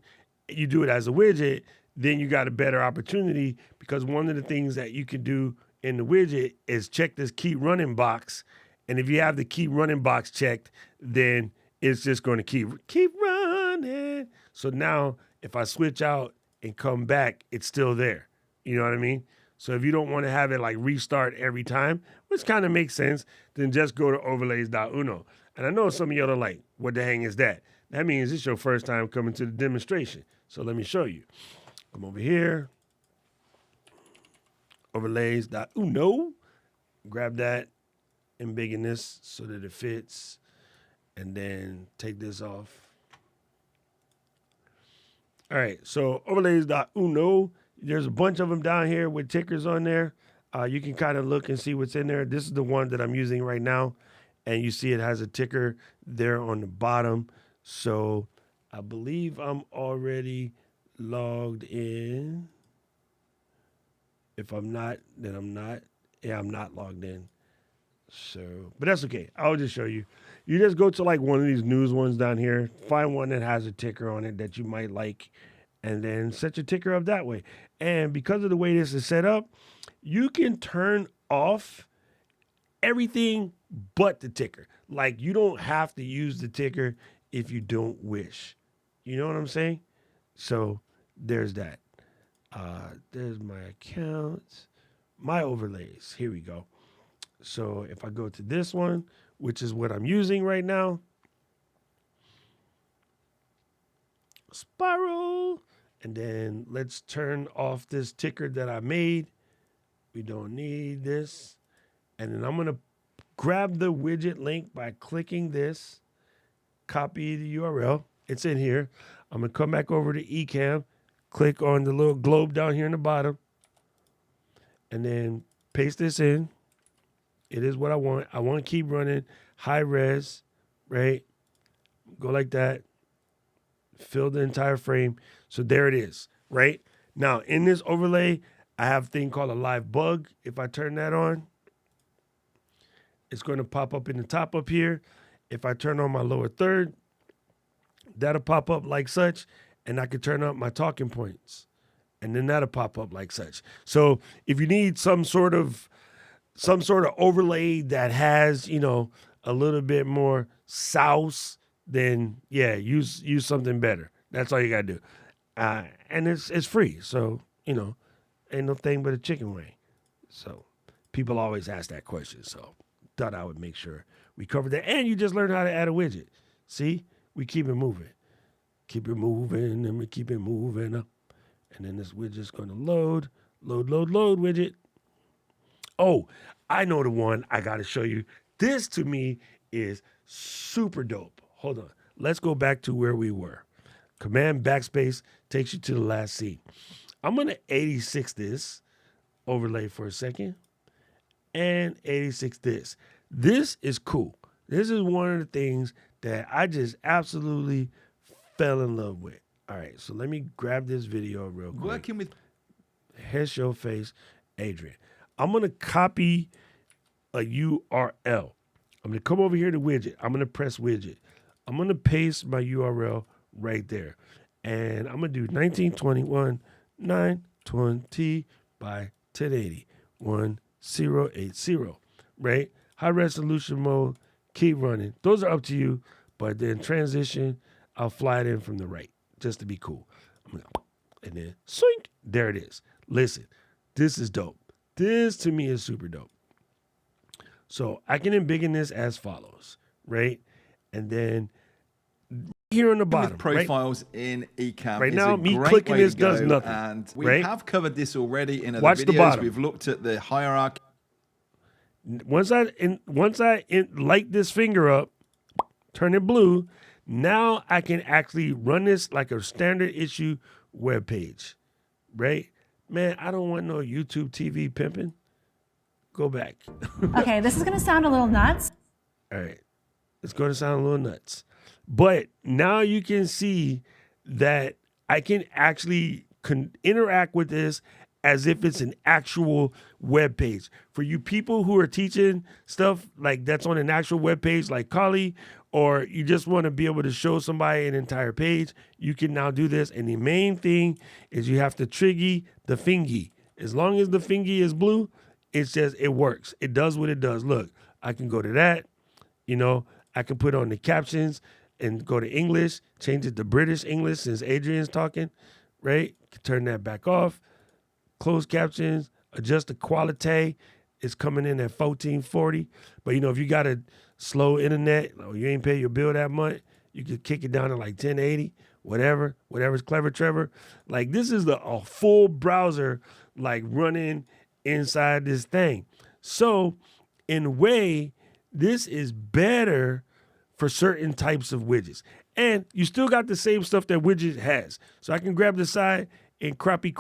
you do it as a widget, then you got a better opportunity because one of the things that you can do in the widget is check this keep running box. And if you have the keep running box checked, then it's just going to keep running. So now if I switch out and come back, it's still there. You know what I mean? So if you don't want to have it like restart every time, which kind of makes sense, then just go to overlays.uno. And I know some of y'all are like, what the hang is that? That means it's your first time coming to the demonstration. So let me show you. Come over here. Overlays.uno. Grab that, embiggen this so that it fits, and then take this off. All right, so overlays.uno. There's a bunch of them down here with tickers on there. You can kind of look and see what's in there. This is the one that I'm using right now. And you see it has a ticker there on the bottom. So I believe I'm already logged in. If I'm not, then I'm not. Yeah, I'm not logged in. So, but that's okay. I'll just show you. You just go to like one of these news ones down here. Find one that has a ticker on it that you might like. And then set your ticker up that way. And because of the way this is set up, you can turn off everything but the ticker. Like you don't have to use the ticker if you don't wish. You know what I'm saying? So there's that. There's my accounts, my overlays. Here we go. So if I go to this one, which is what I'm using right now, spiral. And then let's turn off this ticker that I made. We don't need this. And then I'm going to grab the widget link by clicking this, copy the URL. It's in here. I'm going to come back over to Ecamm, click on the little globe down here in the bottom, and then paste this in. It is what I want. I want to keep running high res, right? Go like that. Fill the entire frame. So there it is, right? Now, in this overlay, I have a thing called a live bug. If I turn that on, it's going to pop up in the top up here. If I turn on my lower third, that'll pop up like such, and I can turn up my talking points, and then that'll pop up like such. So if you need some sort of overlay that has, a little bit more sauce then yeah, use something better. That's all you gotta do. And it's free, so ain't no thing but a chicken wing. So people always ask that question. So thought I would make sure we covered that. And you just learned how to add a widget. See, we keep it moving. Keep it moving, and we keep it moving up. And then this widget's gonna load widget. Oh, I know the one I gotta show you. This to me is super dope. Hold on. Let's go back to where we were. Command backspace takes you to the last scene. I'm gonna 86 this, overlay for a second, and 86 this. This is cool. This is one of the things that I just absolutely fell in love with. All right, so let me grab this video real quick. Working with Head, show, face, Adrian. I'm gonna copy a URL. I'm gonna come over here to widget. I'm gonna press widget. I'm gonna paste my URL right there. And I'm gonna do 1921 920 by 1080 1080, right? High resolution mode, keep running. Those are up to you, but then transition, I'll fly it in from the right just to be cool. And then swing, there it is. Listen, this is dope. This to me is super dope. So I can embiggen this as follows, right? And then here on the bottom, with profiles in Ecamm. Right is now, a me great clicking way to this does go, nothing, and we right? have covered this already in other Watch the videos. bottom. We've looked at the hierarchy. Once I light this finger up, turn it blue, now I can actually run this like a standard issue web page, right? Man, I don't want no YouTube TV pimping. Go back. Okay, this is gonna sound a little nuts. All right. It's going to sound a little nuts. But now you can see that I can actually interact with this as if it's an actual web page. For you people who are teaching stuff like that's on an actual web page like Kali, or you just want to be able to show somebody an entire page, you can now do this. And the main thing is you have to trigger the fingy. As long as the fingy is blue, it's just, it works. It does what it does. Look, I can go to that, I can put on the captions and go to English, change it to British English since Adrian's talking, right? Turn that back off. Close captions, adjust the quality. It's coming in at 1440. But if you got a slow internet, or you ain't pay your bill that much, you could kick it down to like 1080, whatever's clever, Trevor. Like this is a full browser like running inside this thing. So in a way, this is better for certain types of widgets. And you still got the same stuff that widget has. So I can grab the side and croppy.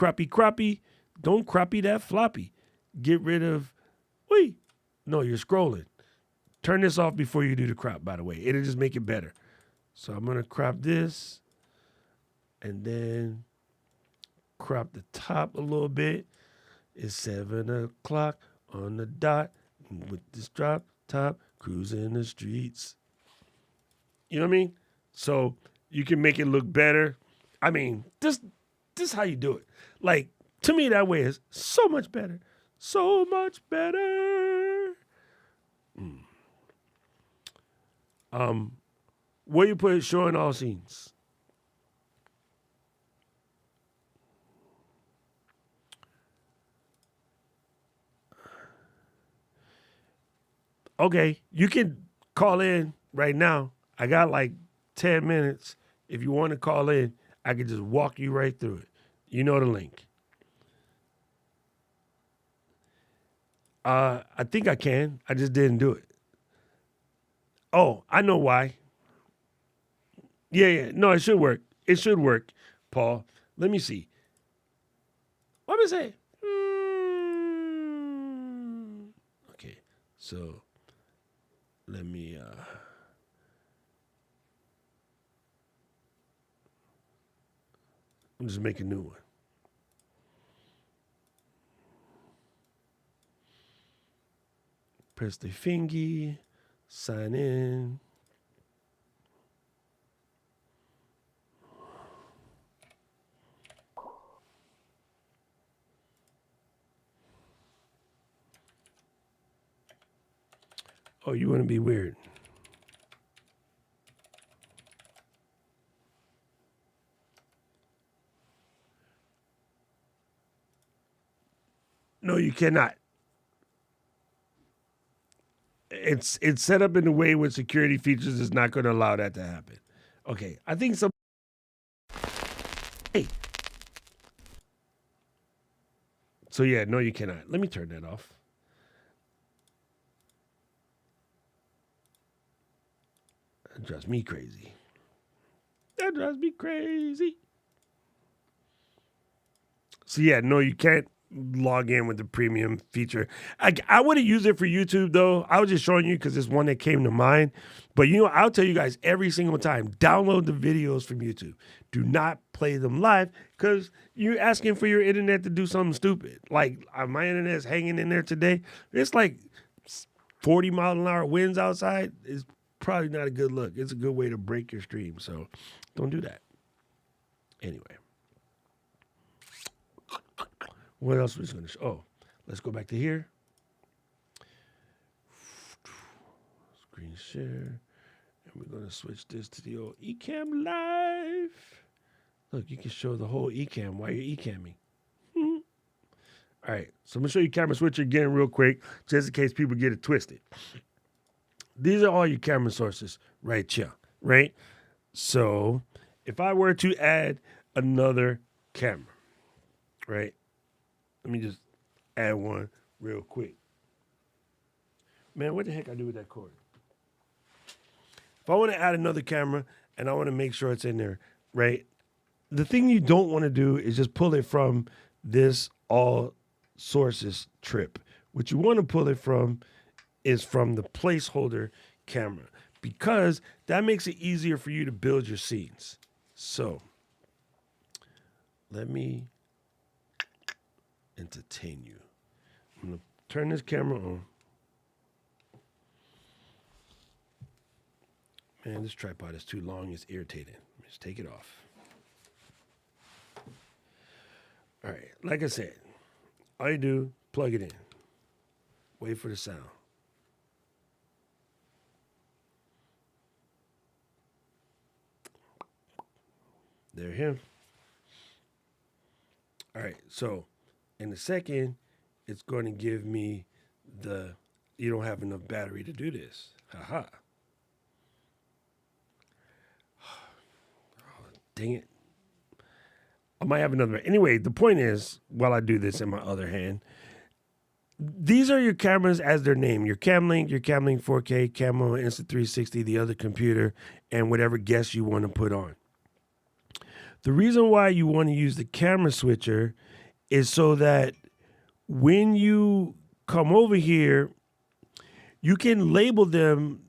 Don't croppy that floppy. Get rid of, no, you're scrolling. Turn this off before you do the crop, by the way. It'll just make it better. So I'm gonna crop this and then crop the top a little bit. It's 7 o'clock on the dot with this drop top, cruising the streets. You know what I mean? So you can make it look better. I mean, this is how you do it. Like, to me, that way is so much better. So much better. Where you put it, showing all scenes. Okay, you can call in right now. I got like 10 minutes. If you want to call in, I can just walk you right through it. You know the link. I think I can. I just didn't do it. Oh, I know why. Yeah. No, it should work. It should work, Paul. Let me see. What am I saying? Okay, so let me I'm just make a new one. Press the fingy, sign in. Oh, you want to be weird. No, you cannot. It's set up in a way with security features is not going to allow that to happen. Okay, I think some. Hey. So yeah, no, you cannot. Let me turn that off. That drives me crazy. That drives me crazy. So yeah, no, you can't log in with the premium feature. I would have used it for YouTube though. I was just showing you because it's one that came to mind. But you know, I'll tell you guys every single time, download the videos from YouTube. Do not play them live because you're asking for your internet to do something stupid. Like my internet's hanging in there today. It's like 40-mile-an-hour winds outside. It's probably not a good look. It's a good way to break your stream. So don't do that. Anyway. What else was going to show? Oh, let's go back to here. Screen share. And we're going to switch this to the old Ecamm Live. Look, you can show the whole Ecamm while you're Ecamming. All right, so I'm going to show you camera switcher again real quick, just in case people get it twisted. These are all your camera sources right here, right? So if I were to add another camera, right? Let me just add one real quick. Man, what the heck I do with that cord? If I want to add another camera and I want to make sure it's in there, right? The thing you don't want to do is just pull it from this all sources trip. What you want to pull it from is from the placeholder camera because that makes it easier for you to build your scenes. So let me entertain you. I'm going to turn this camera on. Man, this tripod is too long. It's irritating. Just take it off. All right. Like I said, all you do, plug it in. Wait for the sound. There him. All right. So in a second, it's going to give me you don't have enough battery to do this. Haha. Oh, dang it. I might have another. Anyway, the point is, while I do this in my other hand, these are your cameras as their name. Your Camlink, your Camlink 4K, Camo, Insta360, the other computer, and whatever guest you want to put on. The reason why you want to use the camera switcher is so that when you come over here, you can label them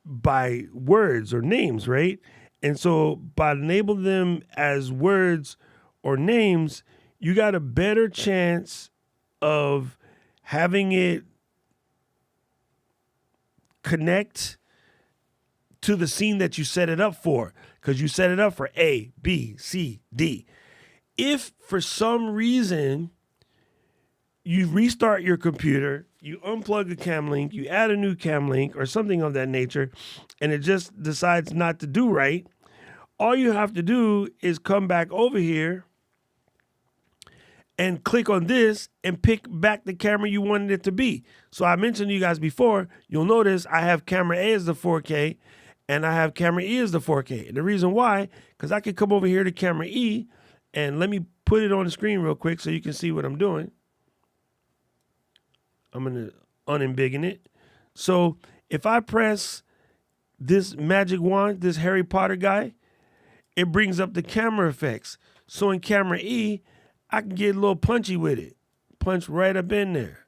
by words or names, right? And so by labeling them as words or names, you got a better chance of having it connect to the scene that you set it up for, because you set it up for A, B, C, D. If for some reason you restart your computer, you unplug a cam link, you add a new cam link or something of that nature, and it just decides not to do right, all you have to do is come back over here and click on this and pick back the camera you wanted it to be. So I mentioned to you guys before, you'll notice I have camera A as the 4K and I have camera E as the 4K. And the reason why, because I could come over here to camera E and let me put it on the screen real quick so you can see what I'm doing. I'm gonna unembiggen it. So if I press this magic wand, this Harry Potter guy, it brings up the camera effects. So in camera E, I can get a little punchy with it. Punch right up in there.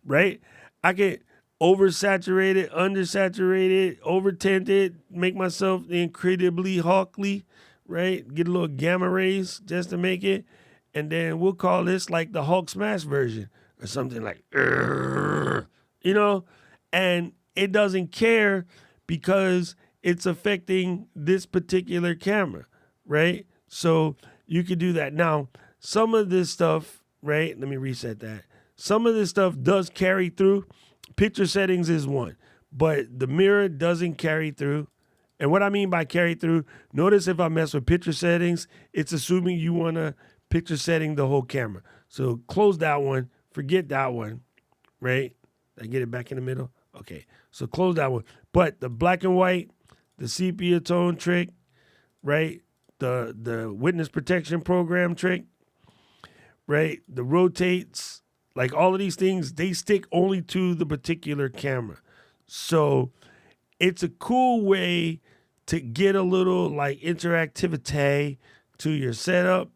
Right? I can oversaturate, undersaturated, over-tinted, make myself incredibly hawkly, right? Get a little gamma rays just to make it. And then we'll call this like the Hulk Smash version or something like, you know? And it doesn't care because it's affecting this particular camera, right? So you can do that. Now, some of this stuff, right? Let me reset that. Some of this stuff does carry through. Picture settings is one, but the mirror doesn't carry through. And what I mean by carry through, notice if I mess with picture settings, it's assuming you want to picture setting the whole camera. So close that one, forget that one, right? I get it back in the middle. Okay, so close that one. But the black and white, the sepia tone trick, right? The witness protection program trick, right? The rotates, like all of these things, they stick only to the particular camera. So it's a cool way to get a little like interactivity to your setup.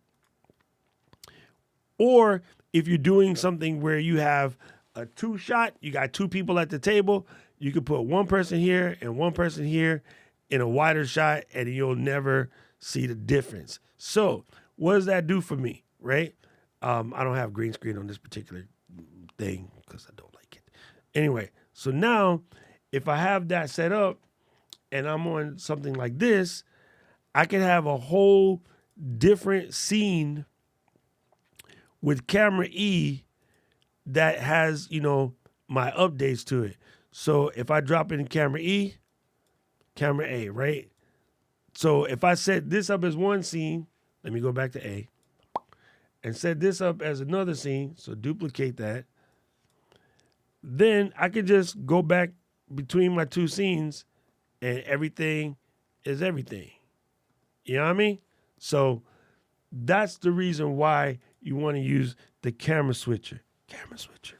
Or if you're doing something where you have a 2-shot, you got 2 people at the table, you could put one person here and one person here in a wider shot, and you'll never see the difference. So what does that do for me, right? I don't have green screen on this particular thing because I don't like it. Anyway, so now if I have that set up and I'm on something like this, I can have a whole different scene with camera E that has, my updates to it. So if I drop it in camera E, camera A, right? So if I set this up as one scene, let me go back to A, and set this up as another scene, so duplicate that, then I can just go back between my 2 scenes and everything is everything. You know what I mean? So that's the reason why you want to use the camera switcher. Camera switcher.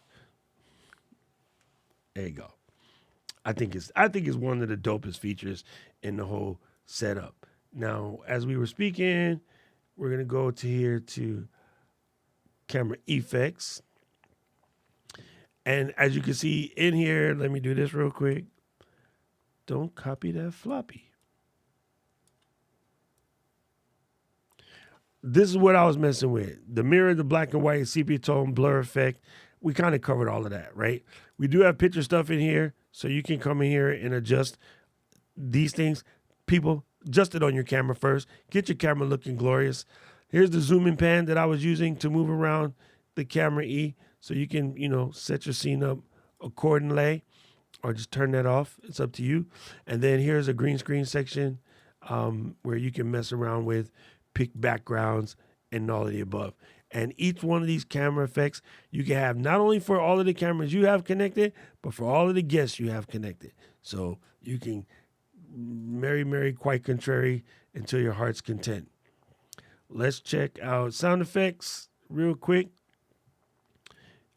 There you go. I think it's one of the dopest features in the whole setup. Now, as we were speaking, we're gonna go to here to camera effects. And as you can see in here, let me do this real quick. Don't copy that floppy. This is what I was messing with. The mirror, the black and white, sepia tone, blur effect. We kind of covered all of that, right? We do have picture stuff in here, so you can come in here and adjust these things. People, adjust it on your camera first. Get your camera looking glorious. Here's the zoom in pan that I was using to move around the camera E, so you can, set your scene up accordingly, or just turn that off. It's up to you. And then here's a green screen section where you can mess around with, pick backgrounds, and all of the above. And each one of these camera effects you can have not only for all of the cameras you have connected, but for all of the guests you have connected. So you can marry, quite contrary until your heart's content. Let's check out sound effects real quick.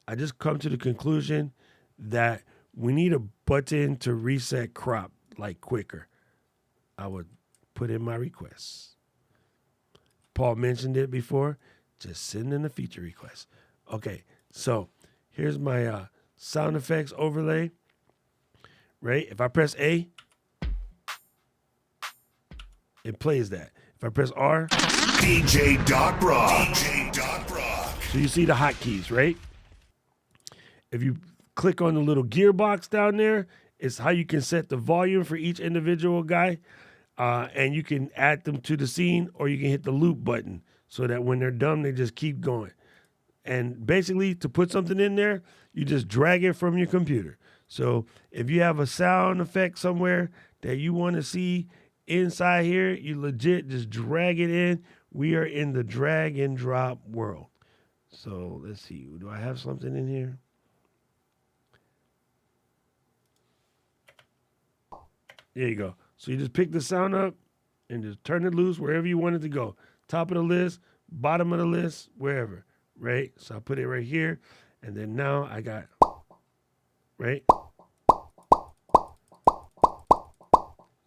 I just come to the conclusion that we need a button to reset crop like quicker. I would put in my requests. Paul mentioned it before. Just send in a feature request. Okay, so here's my sound effects overlay. Right? If I press A, it plays that. If I press R, DJ Doc Rock. DJ Doc Rock. So you see the hotkeys, right? If you click on the little gearbox down there, it's how you can set the volume for each individual guy. And you can add them to the scene, or you can hit the loop button so that when they're done, they just keep going. And basically, to put something in there, you just drag it from your computer. So if you have a sound effect somewhere that you want to see inside here, you legit just drag it in. We are in the drag and drop world. So let's see. Do I have something in here? There you go. So you just pick the sound up and just turn it loose wherever you want it to go. Top of the list, bottom of the list, wherever, right? So I put it right here, and then now I got, right?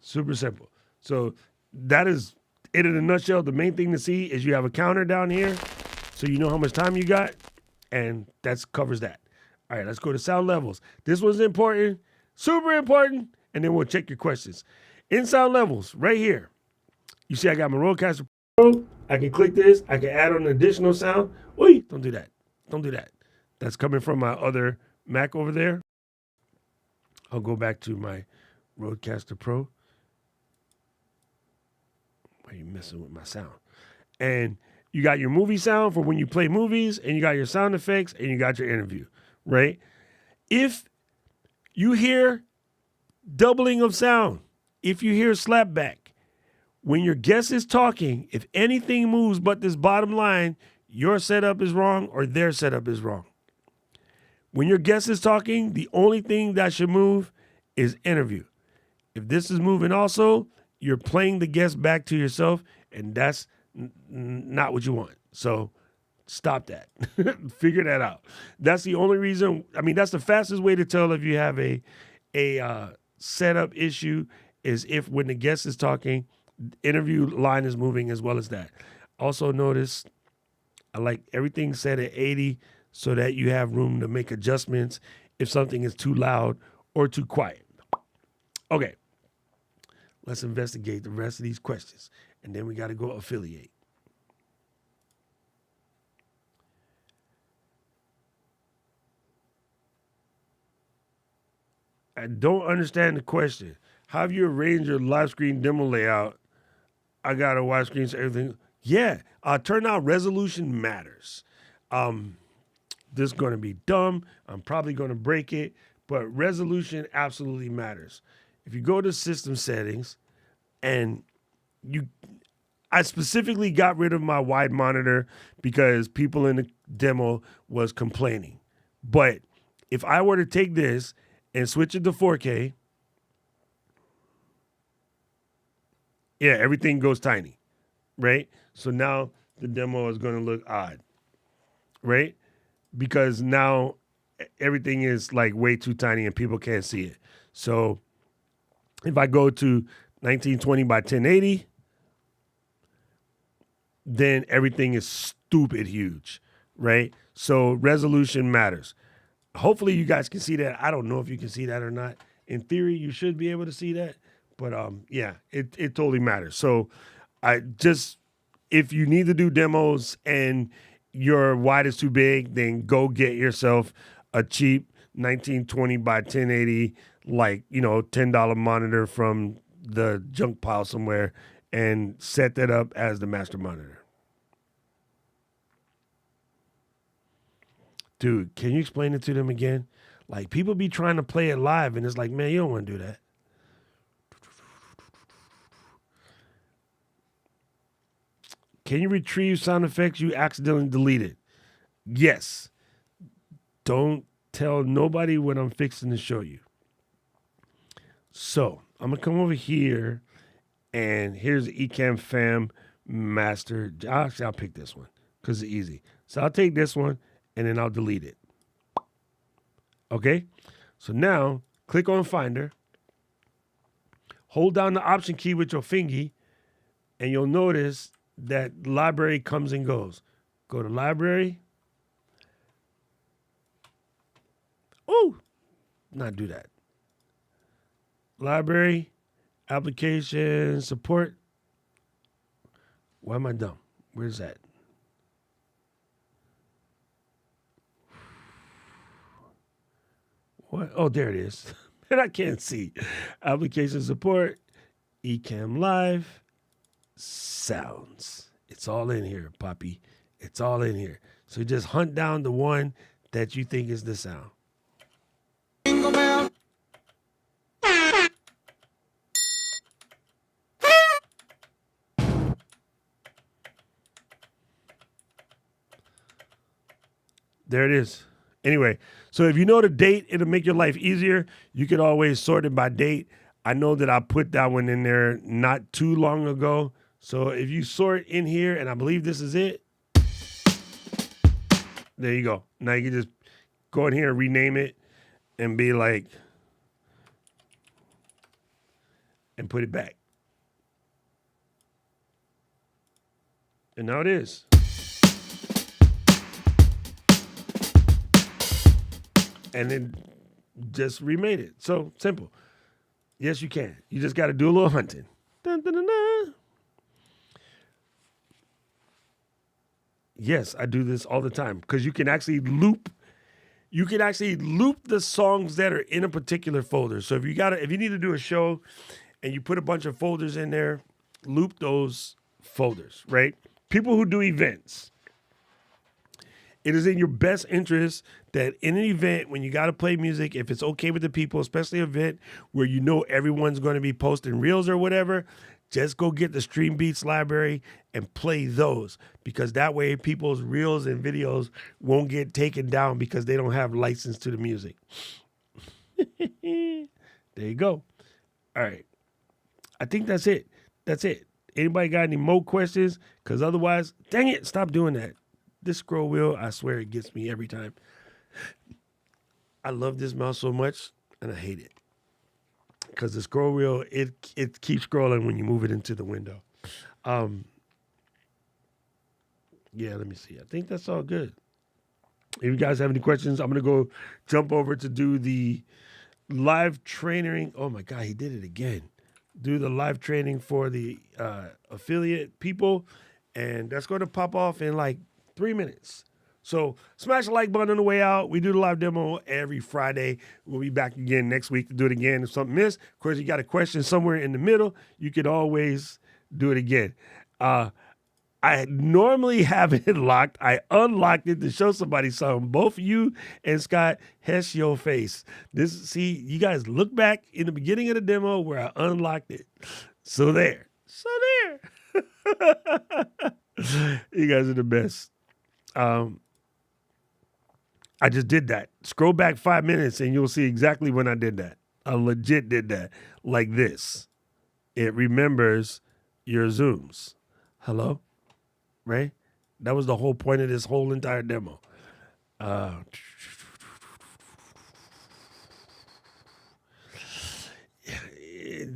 Super simple. So that is it in a nutshell. The main thing to see is you have a counter down here, so you know how much time you got, and that covers that. All right, let's go to sound levels. This one's important, super important, and then we'll check your questions. In sound levels, right here, you see I got my Rodecaster Pro. I can click this. I can add on an additional sound. Wait, don't do that. Don't do that. That's coming from my other Mac over there. I'll go back to my Rodecaster Pro. Why are you messing with my sound? And you got your movie sound for when you play movies, and you got your sound effects, and you got your interview, right? If you hear doubling of sound, if you hear slapback, when your guest is talking, if anything moves but this bottom line, your setup is wrong or their setup is wrong. When your guest is talking, the only thing that should move is interview. If this is moving also, you're playing the guest back to yourself, and that's not what you want. So stop that. Figure that out. That's the only reason. I mean, that's the fastest way to tell if you have a setup issue is if when the guest is talking, interview line is moving as well as that. Also notice I like everything set at 80 so that you have room to make adjustments if something is too loud or too quiet. Okay, let's investigate the rest of these questions, and then we got to go affiliate. I don't understand the question. How have you arranged your live screen demo layout? I got a wide screen, so everything. Yeah, turnout resolution matters. This is going to be dumb. I'm probably going to break it, but resolution absolutely matters. If you go to system settings and I specifically got rid of my wide monitor because people in the demo was complaining. But if I were to take this and switch it to 4K, yeah, everything goes tiny, right? So now the demo is going to look odd, right? Because now everything is like way too tiny and people can't see it. So if I go to 1920 by 1080, then everything is stupid huge, right? So resolution matters. Hopefully you guys can see that. I don't know if you can see that or not. In theory, you should be able to see that. But yeah, it totally matters. So if you need to do demos and your wide is too big, then go get yourself a cheap 1920 by 1080, like, $10 monitor from the junk pile somewhere and set that up as the master monitor. Dude, can you explain it to them again? Like, people be trying to play it live, and it's like, man, you don't want to do that. Can you retrieve sound effects you accidentally deleted? Yes. Don't tell nobody what I'm fixing to show you. So, I'm going to come over here, and here's the Ecamm Fam Master. Actually, I'll pick this one because it's easy. So, I'll take this one, and then I'll delete it. Okay? So now, click on Finder. Hold down the Option key with your fingy, and you'll notice that library comes and goes. Go to Library. Oh, not do that. Library, Application, Support. Why am I dumb? Where's that? What? Oh, there it is. And I can't see. Application Support, Ecamm Live, Sounds. It's all in here, Poppy. It's all in here. So just hunt down the one that you think is the sound. There it is. Anyway, so if you know the date, it'll make your life easier. You could always sort it by date. I know that I put that one in there not too long ago. So if you sort in here, and I believe this is it, there you go. Now you can just go in here and rename it and be like, and put it back. And now it is. And then just remade it. So simple. Yes, you can. You just got to do a little hunting. Dun, dun, dun, dun. Yes, I do this all the time because you can actually loop. You can actually loop the songs that are in a particular folder. So if you need to do a show and you put a bunch of folders in there, loop those folders, right? People who do events. It is in your best interest that in an event, when you got to play music, if it's okay with the people, especially an event where you know everyone's going to be posting reels or whatever, just go get the Stream Beats library and play those, because that way people's reels and videos won't get taken down because they don't have license to the music. There you go. All right. I think that's it. That's it. Anybody got any more questions? Because otherwise, dang it, stop doing that. This scroll wheel, I swear it gets me every time. I love this mouse so much, and I hate it. Because the scroll wheel, it keeps scrolling when you move it into the window. Yeah, let me see. I think that's all good. If you guys have any questions, I'm going to go jump over to do the live training. Oh, my God, he did it again. Do the live training for the affiliate people, and that's going to pop off in like 3 minutes. So smash the like button on the way out. We do the live demo every Friday. We'll be back again next week to do it again. If something missed, of course, you got a question somewhere in the middle, you can always do it again. I normally have it locked. I unlocked it to show somebody something. Both you and Scott, hush your face. See, you guys look back in the beginning of the demo where I unlocked it. So there. You guys are the best. I just did that. Scroll back 5 minutes and you'll see exactly when I did that. I legit did that like this. It remembers your zooms. Hello? Right? That was the whole point of this whole entire demo.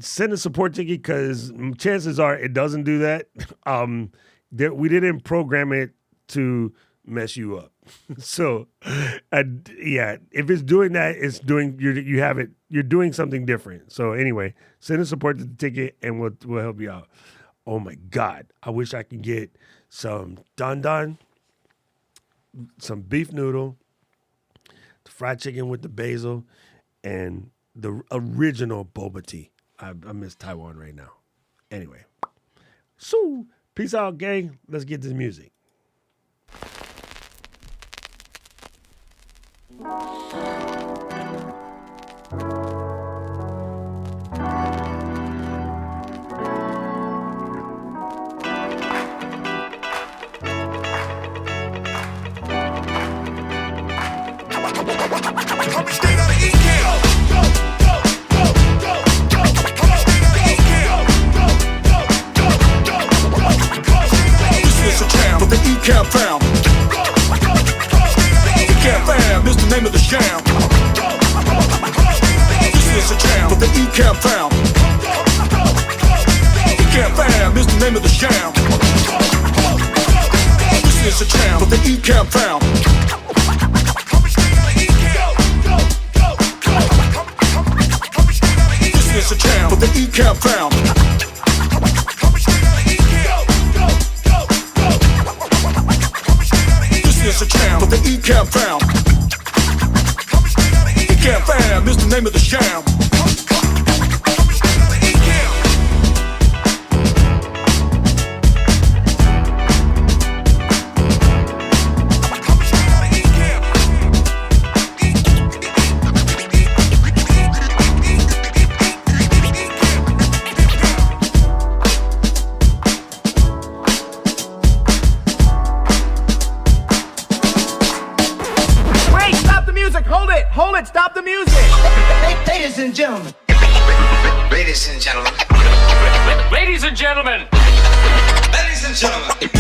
Send a support ticket because chances are it doesn't do that. We didn't program it to mess you up. So, yeah, if it's doing that, it's doing you're doing something different. So anyway, send a support ticket and we'll help you out. Oh my God, I wish I could get some don, some beef noodle, fried chicken with the basil, and the original boba tea. I miss Taiwan right now. Anyway, so peace out, gang. Let's get this music. Coming straight out of Ecamm. This is a jam for the Ecamm fam. Ecamm fam is the name of the jam. This is a jam for the Ecamm fam. Ecamm fam is the name of the jam. This is a jam for the Ecamm fam. This is a jam for the Ecamm fam. This is a jam for the Ecamm fam. Ecamm fam is the name of the jam. Hold it, stop the music! Ladies and gentlemen. Ladies and gentlemen. Ladies and gentlemen. Ladies and gentlemen.